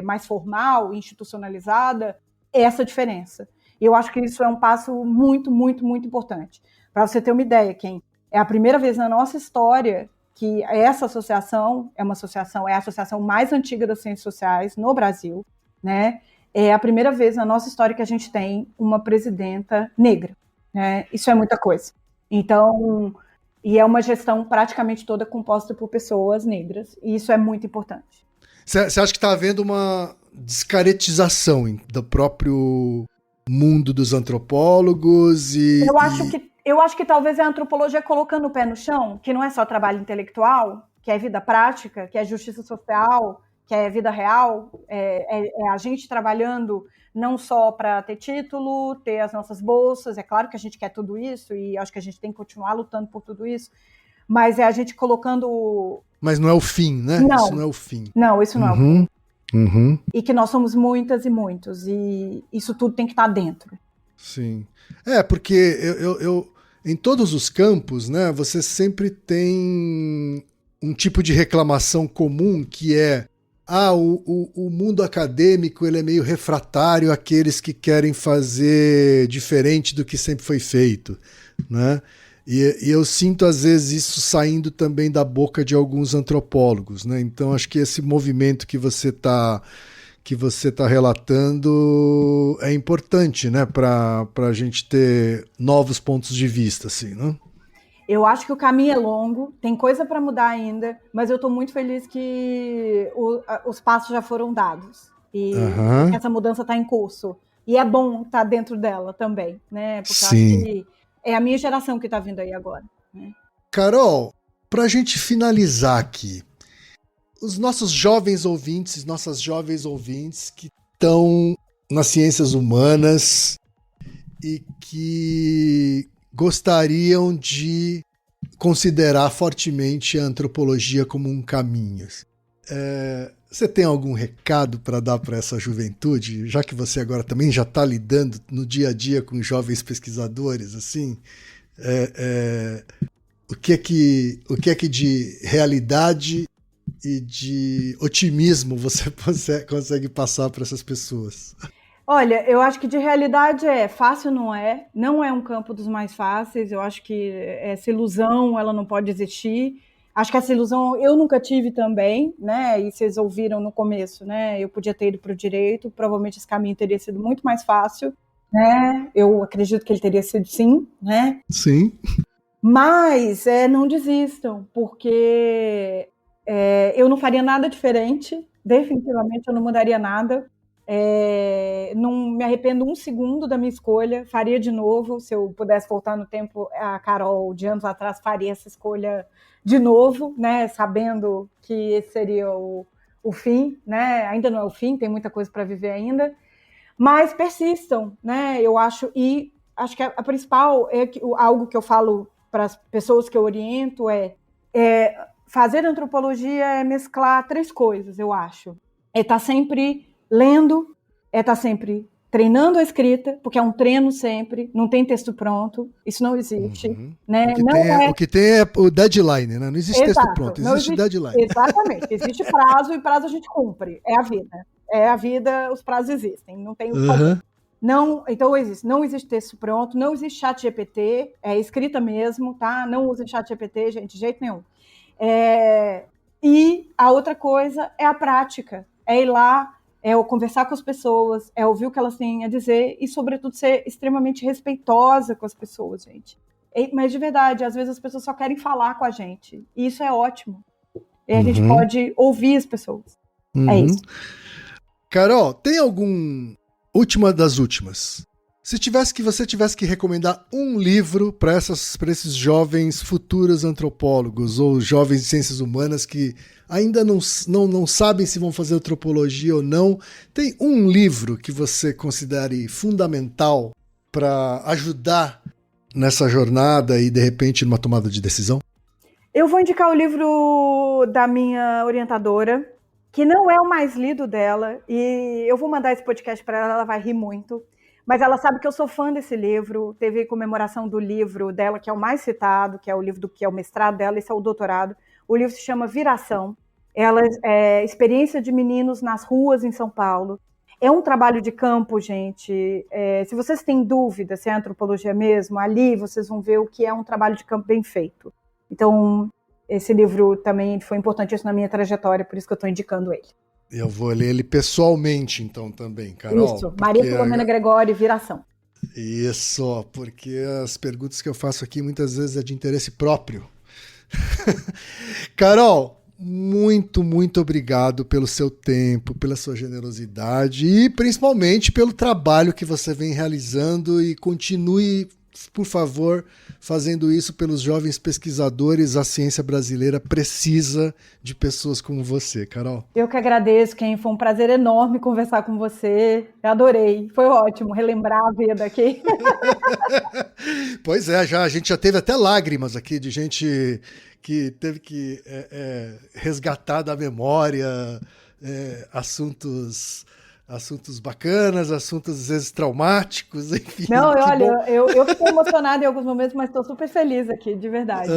mais formal, institucionalizada, essa diferença. E eu acho que isso é um passo muito, muito, muito importante. Para você ter uma ideia, Ken, é a primeira vez na nossa história que essa associação é a associação mais antiga das ciências sociais no Brasil, né? É a primeira vez na nossa história que a gente tem uma presidenta negra. Né? Isso é muita coisa. Então, e é uma gestão praticamente toda composta por pessoas negras, e isso é muito importante. Você acha que está havendo uma descaretização do próprio mundo dos antropólogos? Eu acho que talvez é a antropologia colocando o pé no chão, que não é só trabalho intelectual, que é vida prática, que é justiça social, que é vida real, é a gente trabalhando não só para ter título, ter as nossas bolsas, é claro que a gente quer tudo isso e acho que a gente tem que continuar lutando por tudo isso, mas é a gente colocando... Mas não é o fim, né? Não. Isso não é o fim. Não, isso não é o fim. Uhum. E que nós somos muitas e muitos, e isso tudo tem que estar dentro. Sim. Porque eu em todos os campos, né, você sempre tem um tipo de reclamação comum que é o mundo acadêmico ele é meio refratário àqueles que querem fazer diferente do que sempre foi feito, né? E eu sinto às vezes isso saindo também da boca de alguns antropólogos, né? Então acho que esse movimento que você tá relatando é importante, né? Para a gente ter novos pontos de vista, assim, né? Eu acho que o caminho é longo, tem coisa para mudar ainda, mas eu estou muito feliz que os passos já foram dados e essa mudança está em curso. E é bom estar dentro dela também, né? Porque eu acho que é a minha geração que está vindo aí agora. Né? Carol, para a gente finalizar aqui, os nossos jovens ouvintes, nossas jovens ouvintes que estão nas ciências humanas e que gostariam de considerar fortemente a antropologia como um caminho. Você tem algum recado para dar para essa juventude, já que você agora também já está lidando no dia a dia com jovens pesquisadores, assim? O que é que de realidade e de otimismo você consegue passar para essas pessoas? Olha, eu acho que de realidade fácil não é um campo dos mais fáceis, eu acho que essa ilusão ela não pode existir, acho que essa ilusão eu nunca tive também, né, e vocês ouviram no começo, né, eu podia ter ido para o direito, provavelmente esse caminho teria sido muito mais fácil, né, eu acredito que ele teria sido sim, né. Sim. Mas não desistam, porque eu não faria nada diferente, definitivamente eu não mudaria nada. Não me arrependo um segundo da minha escolha, faria de novo, se eu pudesse voltar no tempo, a Carol de anos atrás faria essa escolha de novo, né, sabendo que esse seria o fim, né, ainda não é o fim, tem muita coisa para viver ainda, mas persistam, né, eu acho, e acho que a principal algo que eu falo para as pessoas que eu oriento fazer antropologia é mesclar 3 coisas, eu acho, estar sempre lendo, estar sempre treinando a escrita, porque é um treino sempre, não tem texto pronto, isso não existe. Né? O que tem é o deadline, né? Não existe texto pronto, existe deadline. Exatamente, existe prazo e prazo a gente cumpre, é a vida, os prazos existem, não tem o que fazer. Então não existe texto pronto, não existe chat GPT, é escrita mesmo, tá? Não usem chat GPT, gente, de jeito nenhum. E a outra coisa é a prática, é ir lá, conversar com as pessoas, ouvir o que elas têm a dizer e, sobretudo, ser extremamente respeitosa com as pessoas, gente. Mas, de verdade, às vezes as pessoas só querem falar com a gente. E isso é ótimo. E a gente pode ouvir as pessoas. É isso. Carol, tem algum... Última das últimas. Se você tivesse que recomendar um livro para esses jovens futuros antropólogos ou jovens de ciências humanas que ainda não sabem se vão fazer antropologia ou não, tem um livro que você considere fundamental para ajudar nessa jornada e, de repente, numa tomada de decisão? Eu vou indicar o livro da minha orientadora, que não é o mais lido dela, e eu vou mandar esse podcast para ela vai rir muito. Mas ela sabe que eu sou fã desse livro, teve comemoração do livro dela, que é o mais citado, que é o livro que é o mestrado dela, esse é o doutorado. O livro se chama Viração. Ela é experiência de meninos nas ruas em São Paulo. É um trabalho de campo, gente. Se vocês têm dúvida se é antropologia mesmo, ali vocês vão ver o que é um trabalho de campo bem feito. Então, esse livro também foi importante na minha trajetória, por isso que eu estou indicando ele. Eu vou ler ele pessoalmente, então, também, Carol. Isso, Maria Filomena Gregório, Viração. Isso, porque as perguntas que eu faço aqui muitas vezes é de interesse próprio. Carol, muito, muito obrigado pelo seu tempo, pela sua generosidade e principalmente pelo trabalho que você vem realizando e continue, por favor, fazendo isso pelos jovens pesquisadores. A ciência brasileira precisa de pessoas como você, Carol. Eu que agradeço, Ken. Foi um prazer enorme conversar com você. Eu adorei. Foi ótimo relembrar a vida aqui. Pois é, a gente já teve até lágrimas aqui de gente que teve que resgatar da memória assuntos bacanas, assuntos às vezes traumáticos, enfim. Não, olha, eu fiquei emocionada em alguns momentos, mas estou super feliz aqui, de verdade.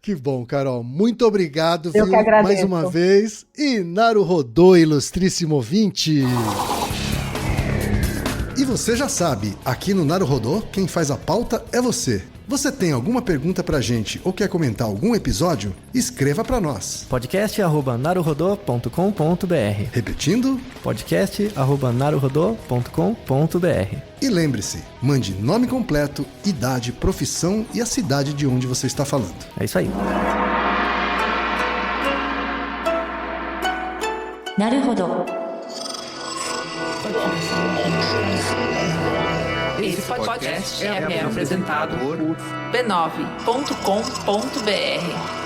Que bom, Carol. Muito obrigado, eu que agradeço. Mais uma vez. E Naruhodô, ilustríssimo ouvinte. E você já sabe, aqui no Naruhodô, quem faz a pauta é você. Você tem alguma pergunta pra gente ou quer comentar algum episódio? Escreva pra nós. podcast@naruhodô.com.br. Repetindo? podcast@naruhodô.com.br. E lembre-se, mande nome completo, idade, profissão e a cidade de onde você está falando. É isso aí. Naruhodô. Esse podcast é apresentado por b9.com.br.